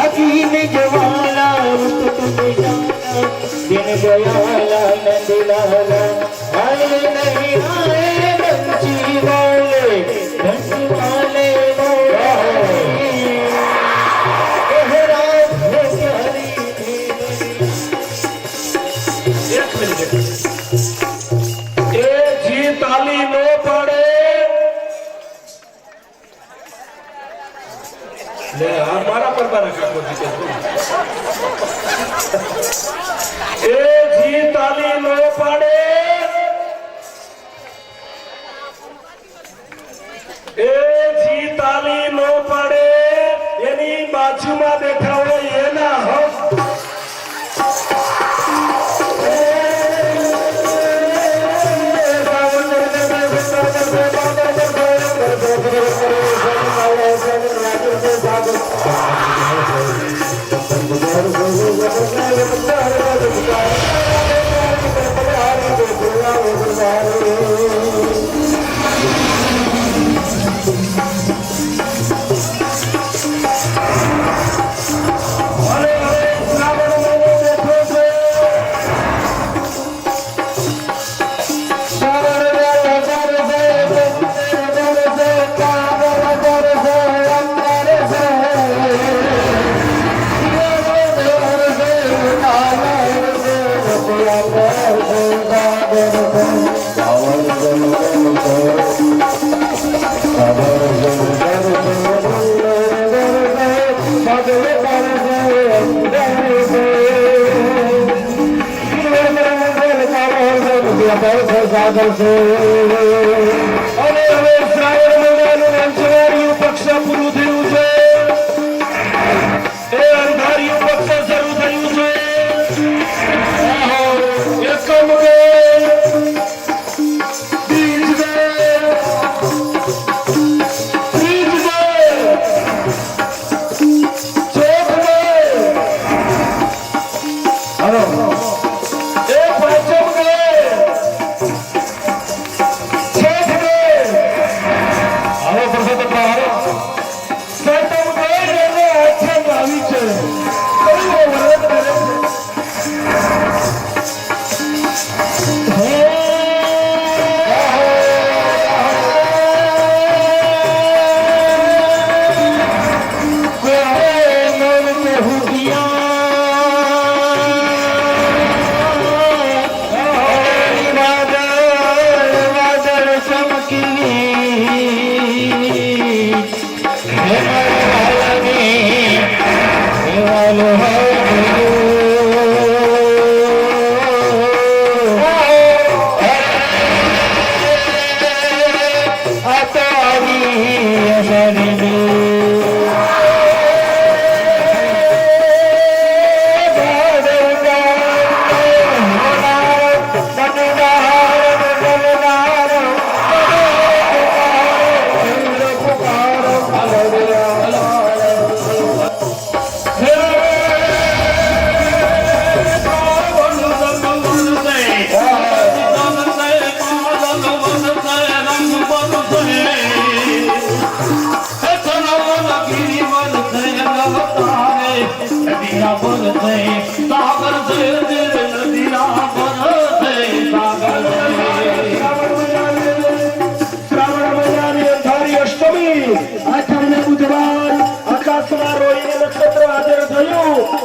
Speaker 3: जागीने जवाना तुम्हें जाना दिन दयाला नंदलाला आए नहीं आए बंसी वाले बोले
Speaker 2: એક મિનિટ એ જી તાલી નો પડે લે આ મારા પર બારા કાકો દીધે એ જી તાલી નો પડે એ જી તાલી નો પડે એની બાજુમાં બેઠા હોય એના હક અને હવે શ્રાવણ મહિનાનું અંધારિયું પક્ષ પૂરું થયું છે એ અંધારિયું પક્ષ શરૂ થયું છે એકમ ગે બીજ ગે ત્રીજ ગે ચોથ ગે હલો એ પાંચમ ગે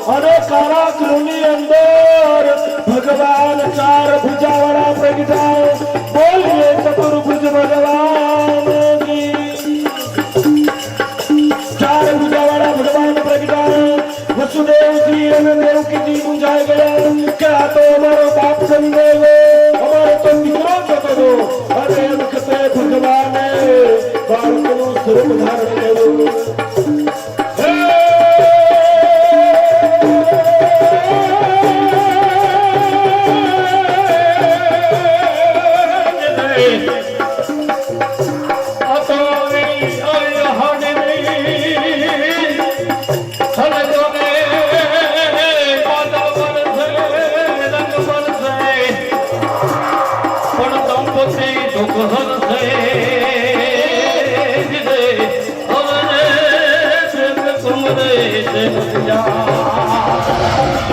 Speaker 2: અને કાળા કૃની અંદર ભગવાન ચાર ભુજાવાળા પ્રગટાય બોલીએ ચતુર્ભુજ ભગવાન ચાર ભુજાવાળા ભગવાન પ્રગટાય વસુદેવજી અને દેવકીજી મૂંઝાઈ ગયા કે આ તો અમારો બાપ સંદેવ અમારો તો દીકરો જતો અને એ વખતે ભગવાને બાળકનું સ્વરૂપ ધારણ કર્યું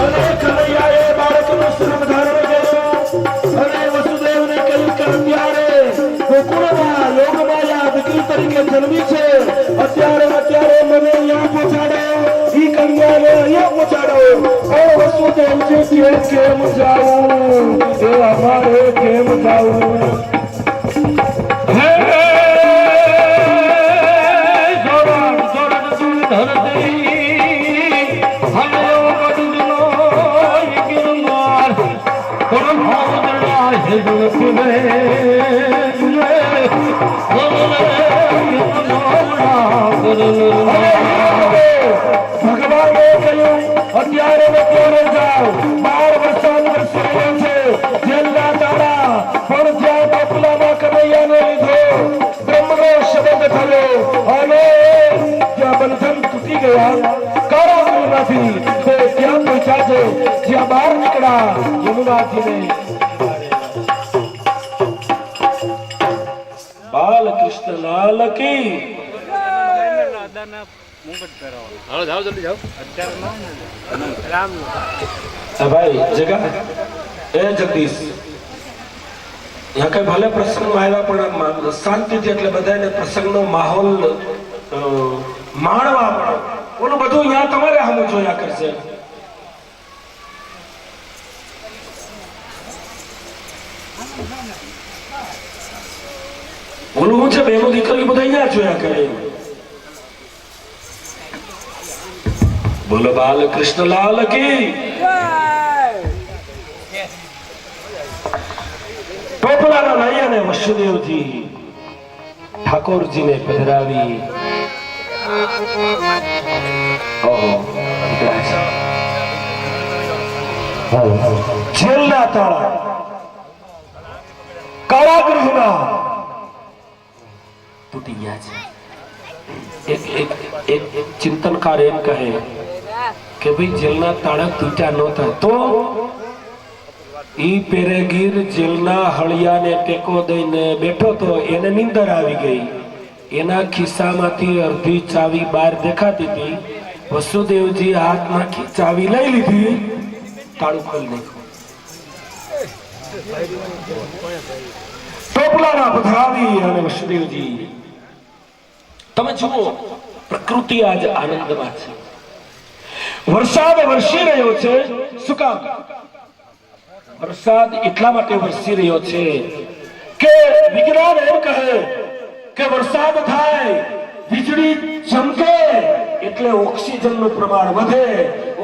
Speaker 2: અને કનૈયાએ બાળકનો શ્રમ ધારણ કર્યો અને વસુદેવને કહ્યું કે અત્યારે ગોકુળમાં યોગમાયા દીકરી તરીકે જન્મી છે, અત્યારે મને અહીંયા પહોંચાડો, ઈ કન્યાને અહીંયા પહોંચાડો. વસુદેવજી કેમ જાવું, એ અમારે કેમ જાવું? ભગવાને કહ્યું અત્યારે જાઓ, 12 વરસાદ વરસી રહ્યો છે, જેલના તાળા પણ જ્યાં બાપલામાં કનૈયાને લીધો, બ્રહ્મનો શબ્દ થયો અને જ્યાં બંધન તૂટી ગયા કારાગૃહમાંથી, તો ત્યાં પહોંચ્યા છે જ્યાં બહાર નીકળ્યા યમુનાજીને. બાલકૃષ્ણ લાલ કી. ભાઈ જગા એ જગદીશ, કઈ ભલે પ્રસંગમાં આવ્યા પણ શાંતિથી, એટલે બધાને પ્રસંગનો માહોલ માણવા પડે. ઓલું બધું અહીંયા તમારે સામે જોયા કરશે. ઓલું હું છે બેનો દીકરી બધા અહીંયા જોયા કરે. બોલો બાલકૃષ્ણ લાલ કી. ટોપલાના નૈયાને વસુદેવજી ઠાકોરજીને પધરાવી. જેલના તાળા કારાગૃહના તૂટી ગયા છે. એક ચિંતનકાર એમ કહે કે ભાઈ જેલના તાળા તૂટ્યા નહોતા તો ઈ પેરેગીર જેલના હળિયાને ટેકો દઈને બેઠો તો એને નીંદર આવી ગઈ. એના ખિસ્સામાંથી અડધી ચાવી બહાર દેખાતી હતી. વસુદેવજી હાથ નાખી ચાવી લઈ લીધી, તાળું ખોલી નાખ્યું. ટોપલાના પધરાવી અને વસુદેવજી, તમે જુઓ પ્રકૃતિ આજ આનંદમાં છે. વરસાદ વરસી રહ્યો છે. શું કામ વરસાદ એટલા માટે વરસી રહ્યો છે કે વિજ્ઞાન એમ કહે કે વરસાદ થાય, વીજળી ચમકે એટલે ઓક્સિજનનું પ્રમાણ વધે,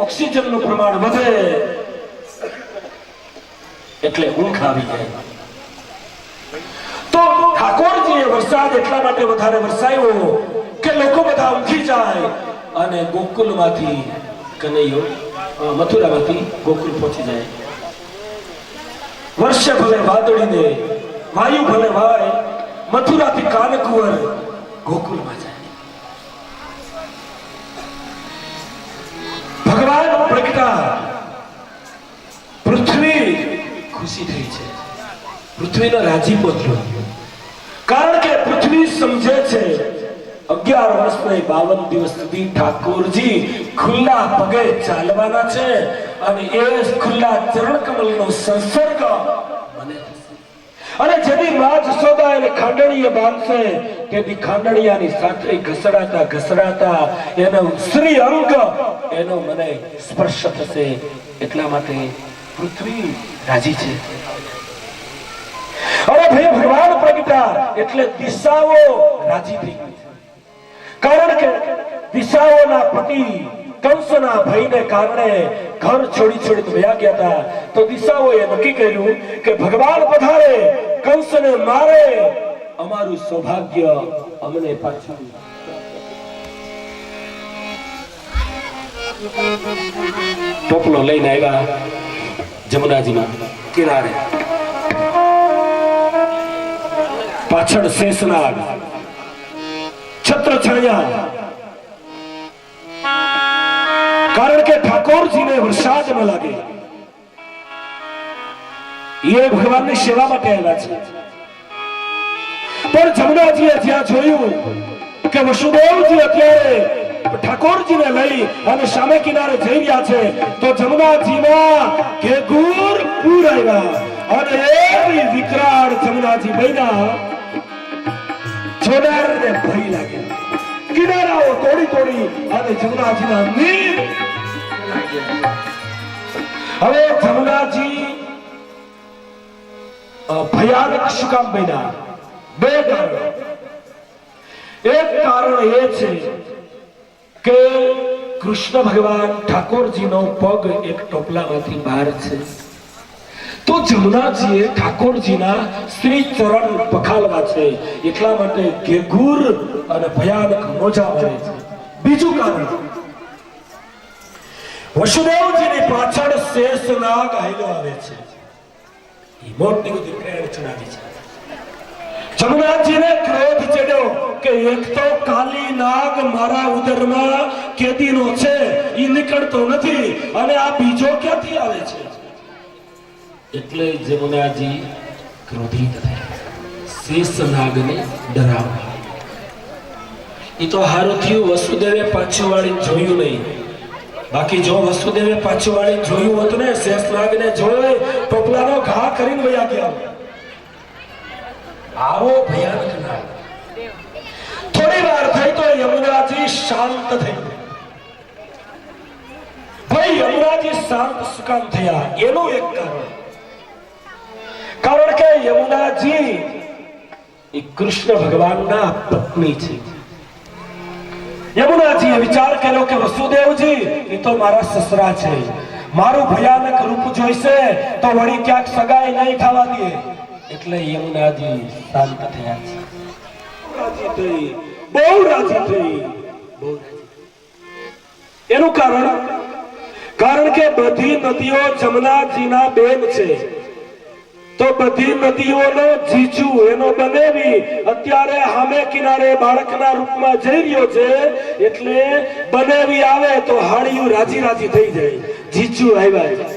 Speaker 2: ઓક્સિજનનું પ્રમાણ વધે એટલે ઊંઘ આવી જાય. તો ઠાકોરજીએ વરસાદ એટલા માટે વધારે વરસાયો કે લોકો બધા ઊંઘી જાય અને ગોકુલમાંથી કનૈયો મથુરામાંથી ગોકુલ પહોંચી જાય. વર્ષે ભલે વાદળીને વાયુ ભલે વાય, મથુરાથી કાનકુવર ગોકુલમાં જાય. ભગવાન પ્રગટા, પૃથ્વી ખુશી થઈ છે, પૃથ્વીનો રાજીપો થયો. કારણ કે પૃથ્વી સમજે છે 11 વર્ષ નહીં 52 દિવસ સુધી ઠાકોરજી ખુલ્લા પગે ચાલવાના છે અને એ ખુલ્લા ચરણ કમલનો સંસર્ગ મને થશે. અને જેથી માં જશોદા એને ખાંડણીએ બાંધશે તેથી ખાંડણીયાની સાથે ઘસડાતા ઘસડાતા એનો શ્રી અંગ એનો મને સ્પર્શ થશે. એટલા માટે પૃથ્વી રાજી છે. અરે ભાઈ ભગવાન પ્રગટા એટલે દિશાઓ રાજી થઈ ગઈ. કારણ કે દિશાઓના પતિ કંસના ભયને કારણે ઘર છોડી વયા ગયા હતા. તો દિશાઓએ નક્કી કર્યું કે ભગવાન પધારે, કંસને મારે, અમારું સૌભાગ્ય અમને પાછું. ટોપલો લઈને આવ્યા જમુનાજીમાં કિનારે. પાછળ શેષનાગ, છત્ર છાયા. કારણ કે ઠાકોરજીને વરસાદ ન લાગે, એ ભગવાનની સેવા માટે આવ્યા છે. પણ જમુનાજીએ જ્યાં જોયું કે વસુદેવજી અત્યારે ઠાકોરજીને લઈ અને સામે કિનારે જઈ રહ્યા છે તો જમનાજીમાં ઘેઘૂર પૂર આવ્યા અને એવી વિકરાળ જમનાજી બન્યા જોનારને ભય લાગ્યા કિનારાઓ તોડી અને જમનાજીના નીર હવે જમનાજી ભયાનક શું કામ બન્યા બે કારણ એક કારણ એ છે કે કૃષ્ણ ભગવાન ઠાકોરજીનો પગ એક ટોપલામાંથી બહાર છે તો જમનાજીએ ઠાકોરજીના શ્રી ચરણ પખાલવા છે એટલા માટે ઘેઘૂર અને ભયાનક મોજા પડે છે બીજું કારણ વસુદેવજીની પાછળ શેષનાગ હાલ્યો આવે છે એ મોટી બધી પ્રેમ ચડાવી છે જમનાજીને ક્રોધ ચડ્યો કે એક તો કાલી નાગ મારા ઉદરમાં કેદીનો છે એ નીકળતો નથી અને આ બીજો ક્યાંથી આવે છે એટલે જમનાજી ક્રોધિત થયા શેષનાગને ડરાવવા એ તો હારું થયું વસુદેવે પાછું વાળી જોયું નહીં બાકી જો વસુદેવે પાછું વાળી જોયું હોત ને શેષનાગને જોઈ ટોપલાનો ઘા કરીને વયા ગયા આવો ભયાનક નાગ થોડી વાર થઈ તો યમુનાજી શાંત થઈ ભાઈ યમુનાજી શાંત શું કામ થયા એનું એક કારણ કે યમુનાજી એ કૃષ્ણ ભગવાનના પત્ની છે યમુનાજીએ વિચાર કર્યો કે વસુદેવજી એ તો મારા સસરા છે મારું ભયાનક રૂપ જોઈશે તો વળી ક્યાંક સગાઈ નહીં થવા દે એટલે યમુનાજી શાંત થયા છે બહુ રાજી થઈ એનું કારણ કે બધી નદીઓ જમનાજીના બેન છે તો બધી નદીઓનો જીજુ એનો બનેવી અત્યારે સામે કિનારે બાળકના રૂપમાં જઈ રહ્યો છે એટલે બનેવી આવે તો હાડિયું રાજી થઈ જાય જીજુ આવ્યા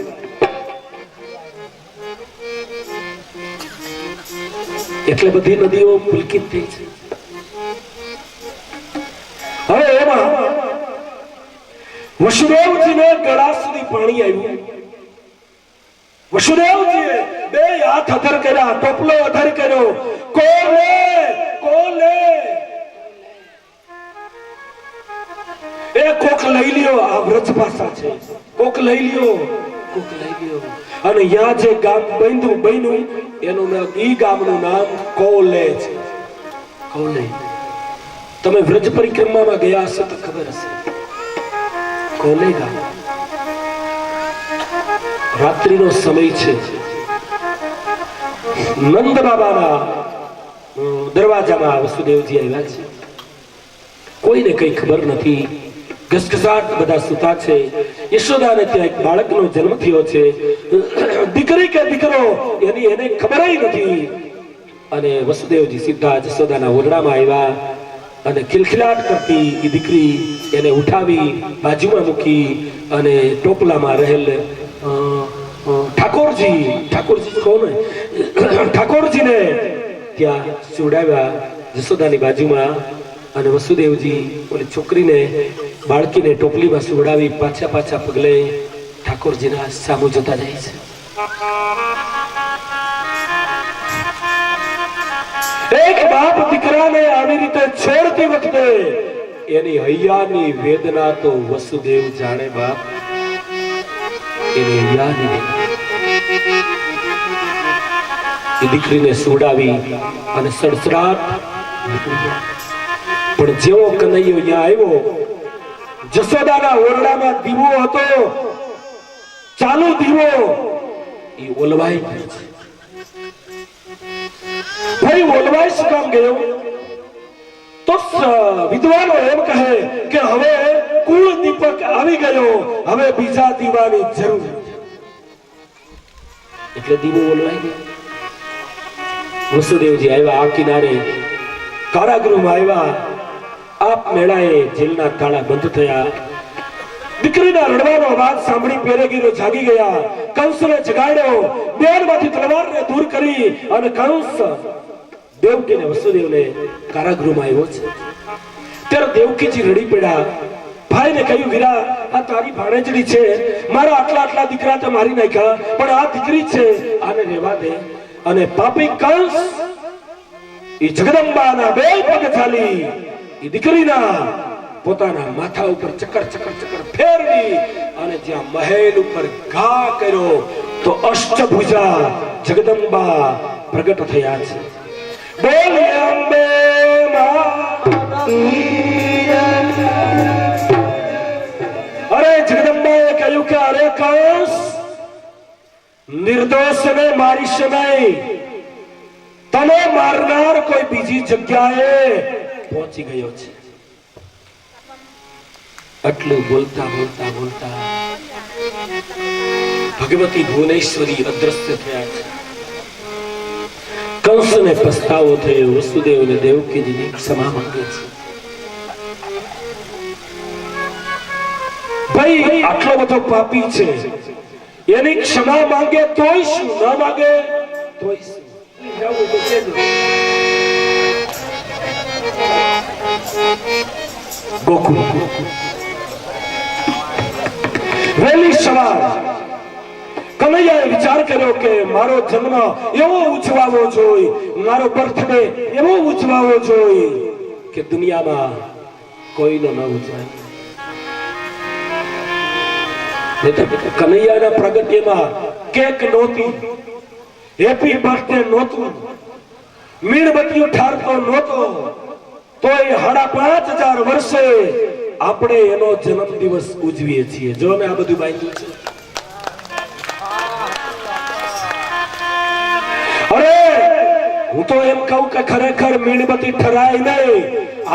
Speaker 2: એટલે બધી નદીઓ પુલકિત થઈ છે હવે એમાં વસુદેવજીને ગળા સુધી પાણી આવ્યું વસુદેવજીએ બે હાથ અધર કર્યા ટોપલો અધર કર્યો કોલે એ કોક લઈ લ્યો આ વ્રજ ભાષા છે કોક લઈ લ્યો અને અહીંયા જે ગામ બન્યું એનું ઈ ગામનું નામ કોલે છે કોલે તમે વ્રજ પરિક્રમામાં ગયા હશો તો ખબર હશે કોલે ગામ રાત્રિનો સમય છે નંદ બાબાના દરવાજામાં વસુદેવજી આવ્યા છે કોઈને કઈ ખબર નથી ઘસઘસાટ બધા સુતા છે યશોદાને ત્યાં એક બાળકનો જન્મ થયો છે દીકરી કે દીકરો એને ખબર નથી અને વસુદેવજી સીધા યશોદાના ઓરડામાં આવ્યા અને ખિલખિલાટ કરતી એ દીકરી એને ઉઠાવી બાજુમાં મૂકી અને ટોપલામાં રહેલ ઠાકોરજીને ત્યાં સુવડાવ્યા યશોદાની બાજુમાં અને વસુદેવજી ઓલી છોકરીને બાળકીને ટોપલીમાં સુવડાવી પાછા પગલે ઠાકોરજીના સામુ જતા જાય છે એક બાપ દીકરાને આવી રીતે છોડતી વખતે એની હૈયાની વેદના તો વસુદેવ જાણે બાપ એની હૈયાની એ દીકરીને સુવડાવી અને સડસડાટ પણ જેવો કનૈયો અહીંયા આવ્યો જશોદાના ઓરડામાં દીવો હતો ચાલુ દીવો એ ઓલવાઈ ગયો છે ભાઈ ઓલવાઈ શું કામ ગયો તો વિદ્વાનો એમ કહે કે હવે કુળ દીપક આવી ગયો હવે બીજા દીવાની જરૂર એટલે દીવો ઓલવાઈ ગયો વસુદેવજી આવ્યા આ કિનારે કારાગૃહમાં આવ્યા આપ મેળાએ જેલના તાળા બંધ થયા દીકરીના રડવાનો અવાજ સાંભળી પેરેગીરો જાગી ગયા કંસને જગાડ્યો બેરમાંથી તલવારને દૂર કરી અને કંસ દેવકીને વસુદેવને કારાગૃહમાં આવ્યો છે ત્યારે દેવકીજી રડી પડ્યા ભાઈને કહ્યું વીરા આ તારી ભાણેજડી છે, મારા આટલા દીકરા તે મારી નાખ્યા, પણ આ દીકરી છે આને રહેવા દે. અને પાપી કંસ એ જગદંબાના બે પગ ચાલી એ દીકરીના પોતાના માથા ઉપર ચક્કર ફેરવી અને જ્યાં મહેલ ઉપર ઘા કર્યો તો અષ્ટભુજા જગદંબા પ્રગટ થયા છે. બોલ અંબે અરે જગદંબાએ કહ્યું કે અરે કંસ, નિર્દોષને મારીશ નહીં, તને મારનાર કોઈ બીજી જગ્યાએ પહોંચી ગયો છે. આટલું બોલતા ભગવતી ભુવનેશ્વરી અદ્રશ્ય થયા છે. કંસને પસ્તાવો થયો, વસુદેવ અને દેવકીજીની ક્ષમા માંગે છે. ભાઈ આટલો બધો પાપી છે, એની ક્ષમા માંગે તોય શું, ન માંગે તોય શું? ગોકુળ વહેલી સવાર કનૈયાએ વિચાર કર્યો કે મારો જન્મ એવો ઉજવાવો જોઈએ, મારો બર્થડે એવો ઉજવાવો જોઈએ કે દુનિયામાં કોઈનો ન ઉજવાય. કનૈયાના પ્રગટ્યમાં કેક નહોતી, હેપી બર્થડે નહોતું, મીણબત્તીઓ ઠારતો નહોતો, તોય 5,500 વર્ષે આપણે એનો જન્મ દિવસ ઉજવીએ છીએ. જો મેં આ બધું બાંધ્યું છે. અરે હું તો એમ કહું કે ખરેખર મીણબત્તી ઠરાય નહીં,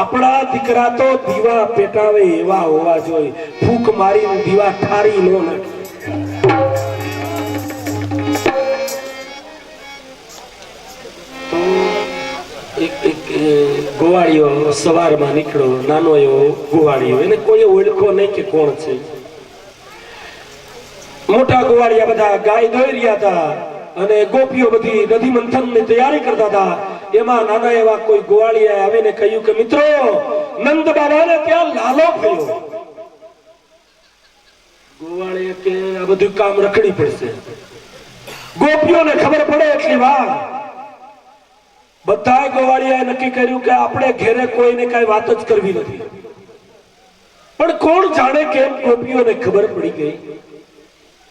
Speaker 2: આપણા દીકરા તો દીવા પેટાવે એવા હોવા જોઈએ, ફૂંક મારીને દીવા ઠારી નો નાખે. એક ગોવાળિયો સવારમાં નીકળ્યો, નાનો એવો ગોવાળિયો, એને કોઈ ઓળખો નહીં કે કોણ છે. મોટા ગોવાળિયા બધા ગાય દોઈ રહ્યા હતા અને ગોપીઓ બધી નદી મંથનની તૈયારી કરતા હતા. એમાં નાના એવા કોઈ ગોવાળિયાએ આવીને કહ્યું કે મિત્રો, નંદ બાબાને ત્યાં લાલો થયો. ગોવાળિયા કે આ બધું કામ રખડી પડશે, ગોપીઓને ખબર પડે એટલી વાર. બધા ગોવાળિયાએ નક્કી કર્યું કે આપણે ઘેરે કોઈને કઈ વાત જ કરવી નથી. પણ કોણ જાણે કેમ ગોપીઓને ખબર પડી ગઈ.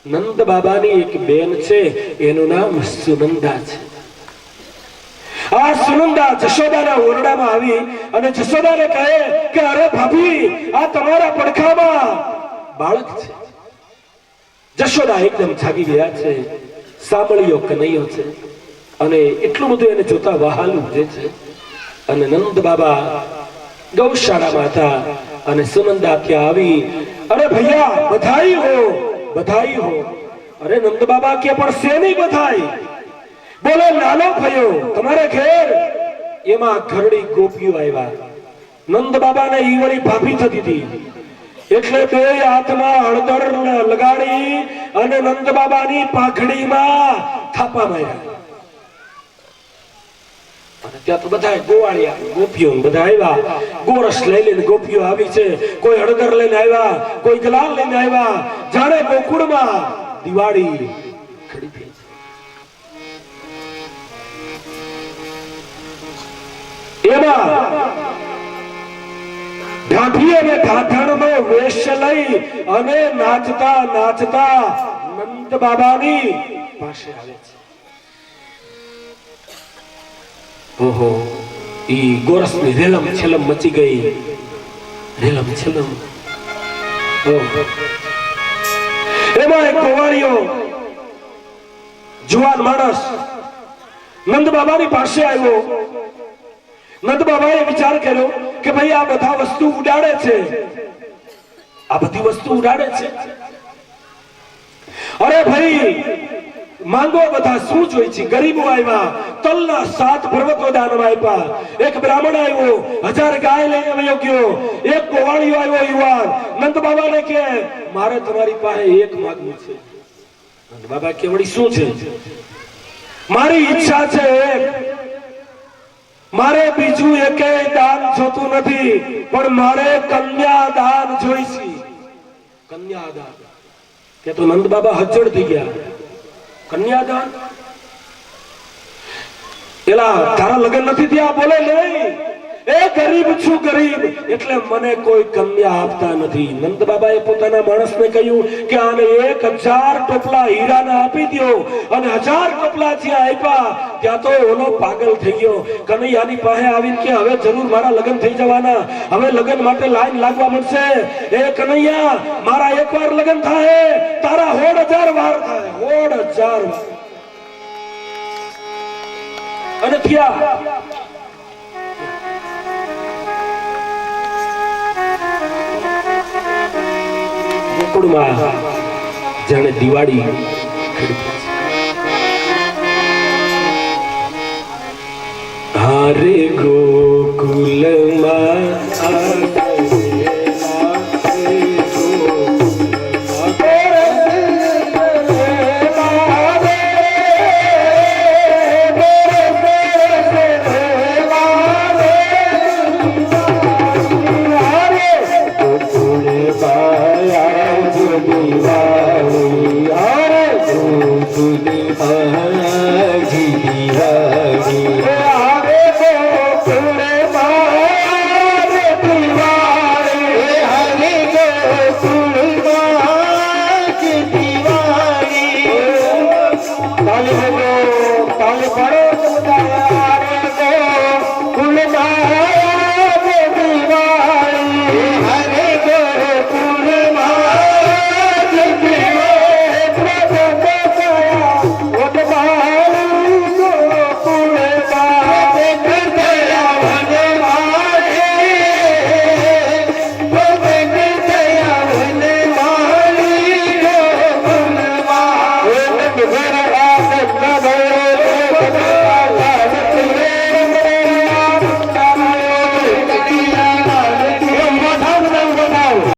Speaker 2: નંદ બાબાની એક બેન છે, એનું નામ સુનંદા છે. આ સુનંદા જશોદાના ઓરડામાં આવી અને જશોદાને કહે કે અરે ભાભી, આ તમારા પડખામાં બાળક છે. જશોદા એકદમ જાગી ગયા છે, સાંભળ્યો કનૈયો છે અને એટલું બધું એને જોતા વહાલું છે. અને નંદ બાબા ગૌશાળામાં હતા અને સુનંદા ત્યાં આવી. અરે ભૈયા, બધાઈ હો, બધાઈ હો. અરે નંદ બાબા કે પણ શેની બધાઈ? બોલે નાનો થયો તમારે ઘેર. એમાં ઘરડી ગોપીઓ આવ્યા. નંદ બાબાને ઈ વળી ભાભી થતી હતી, એટલે બે હાથમાં હળદર લગાડી અને નંદ બાબાની પાંખડીમાં થાપા માર્યા. ત્યાં તો બધા ગોવાળિયા ગોપીઓ બધા આવ્યા. ગોરસ લઈ લઈને ગોપીઓ આવી છે, કોઈ હળદર લઈને આવ્યા, કોઈ ગલાલ લઈને આવ્યા. જાણે ગોકુળમાં દિવાળી ખડી થઈ. એમાં ઢાઢી અને ઢાઢણનો વેશ લઈ અને નાચતા નાચતા નંદ બાબાની પાસે આવે છે. ઓહો, ઈ ગોરસની રેલમ છેલમ મચી ગઈ, રેલમ છેલમ. એમાં એક ગોવાળિયો જુવાન માણસ નંદ બાબાની પાસે આવ્યો. નંદ બાબાએ વિચાર કર્યો કે ભાઈ આ બધા વસ્તુ ઉડાડે છે, આ બધી વસ્તુ ઉડાડે છે. અરે ભાઈ માંગો બધા, શું જોઈ છે? ગરીબો આવ્યા, તલના 7 પર્વતો દાનમાં આપ્યા. એક બ્રાહ્મણ આવ્યો, 1000 ગાય લઈને આવ્યો ગયો. એક ગોવાળિયો આવ્યો યુવાન. નંદ બાબાને કે મારે તમારી પાસે એક માંગવું છે. નંદ બાબા કે વળી શું છે? મારી ઈચ્છા છે મારે બીજું એકેય દાન જોતું નથી, પણ મારે કન્યાદાન જોઈશે. કન્યાદાન કે તો નંદ બાબા હજ્જડ થઈ ગયા. કન્યાદાન એલા તારા લગ્ન નથી થયા બોલે નહીં, એ ગરીબ છું ગરીબ એટલે મને કોઈ કન્યા આપતા નથી. નંદ બાબાએ પોતાના માણસને કહ્યું કે આને 1000 ટોપલા હીરાના આપી દો. અને 1000 ટોપલા જ્યાં આપ્યા ત્યાં તો ઓલો પાગલ થઈ ગયો. કનૈયાની પાસે આવીને કે હવે જરૂર મારા લગ્ન થઈ જવાના, હવે લગ્ન માટે લાઈન લાગવા મળશે. એ કનૈયા મારા એકવાર લગ્ન થાય, તારા 1000 વાર થાય, 1000 વાર. અને થયા. ગોકુળમાં જાણે દિવાળી હારે ગોકુલમાં
Speaker 3: દીવા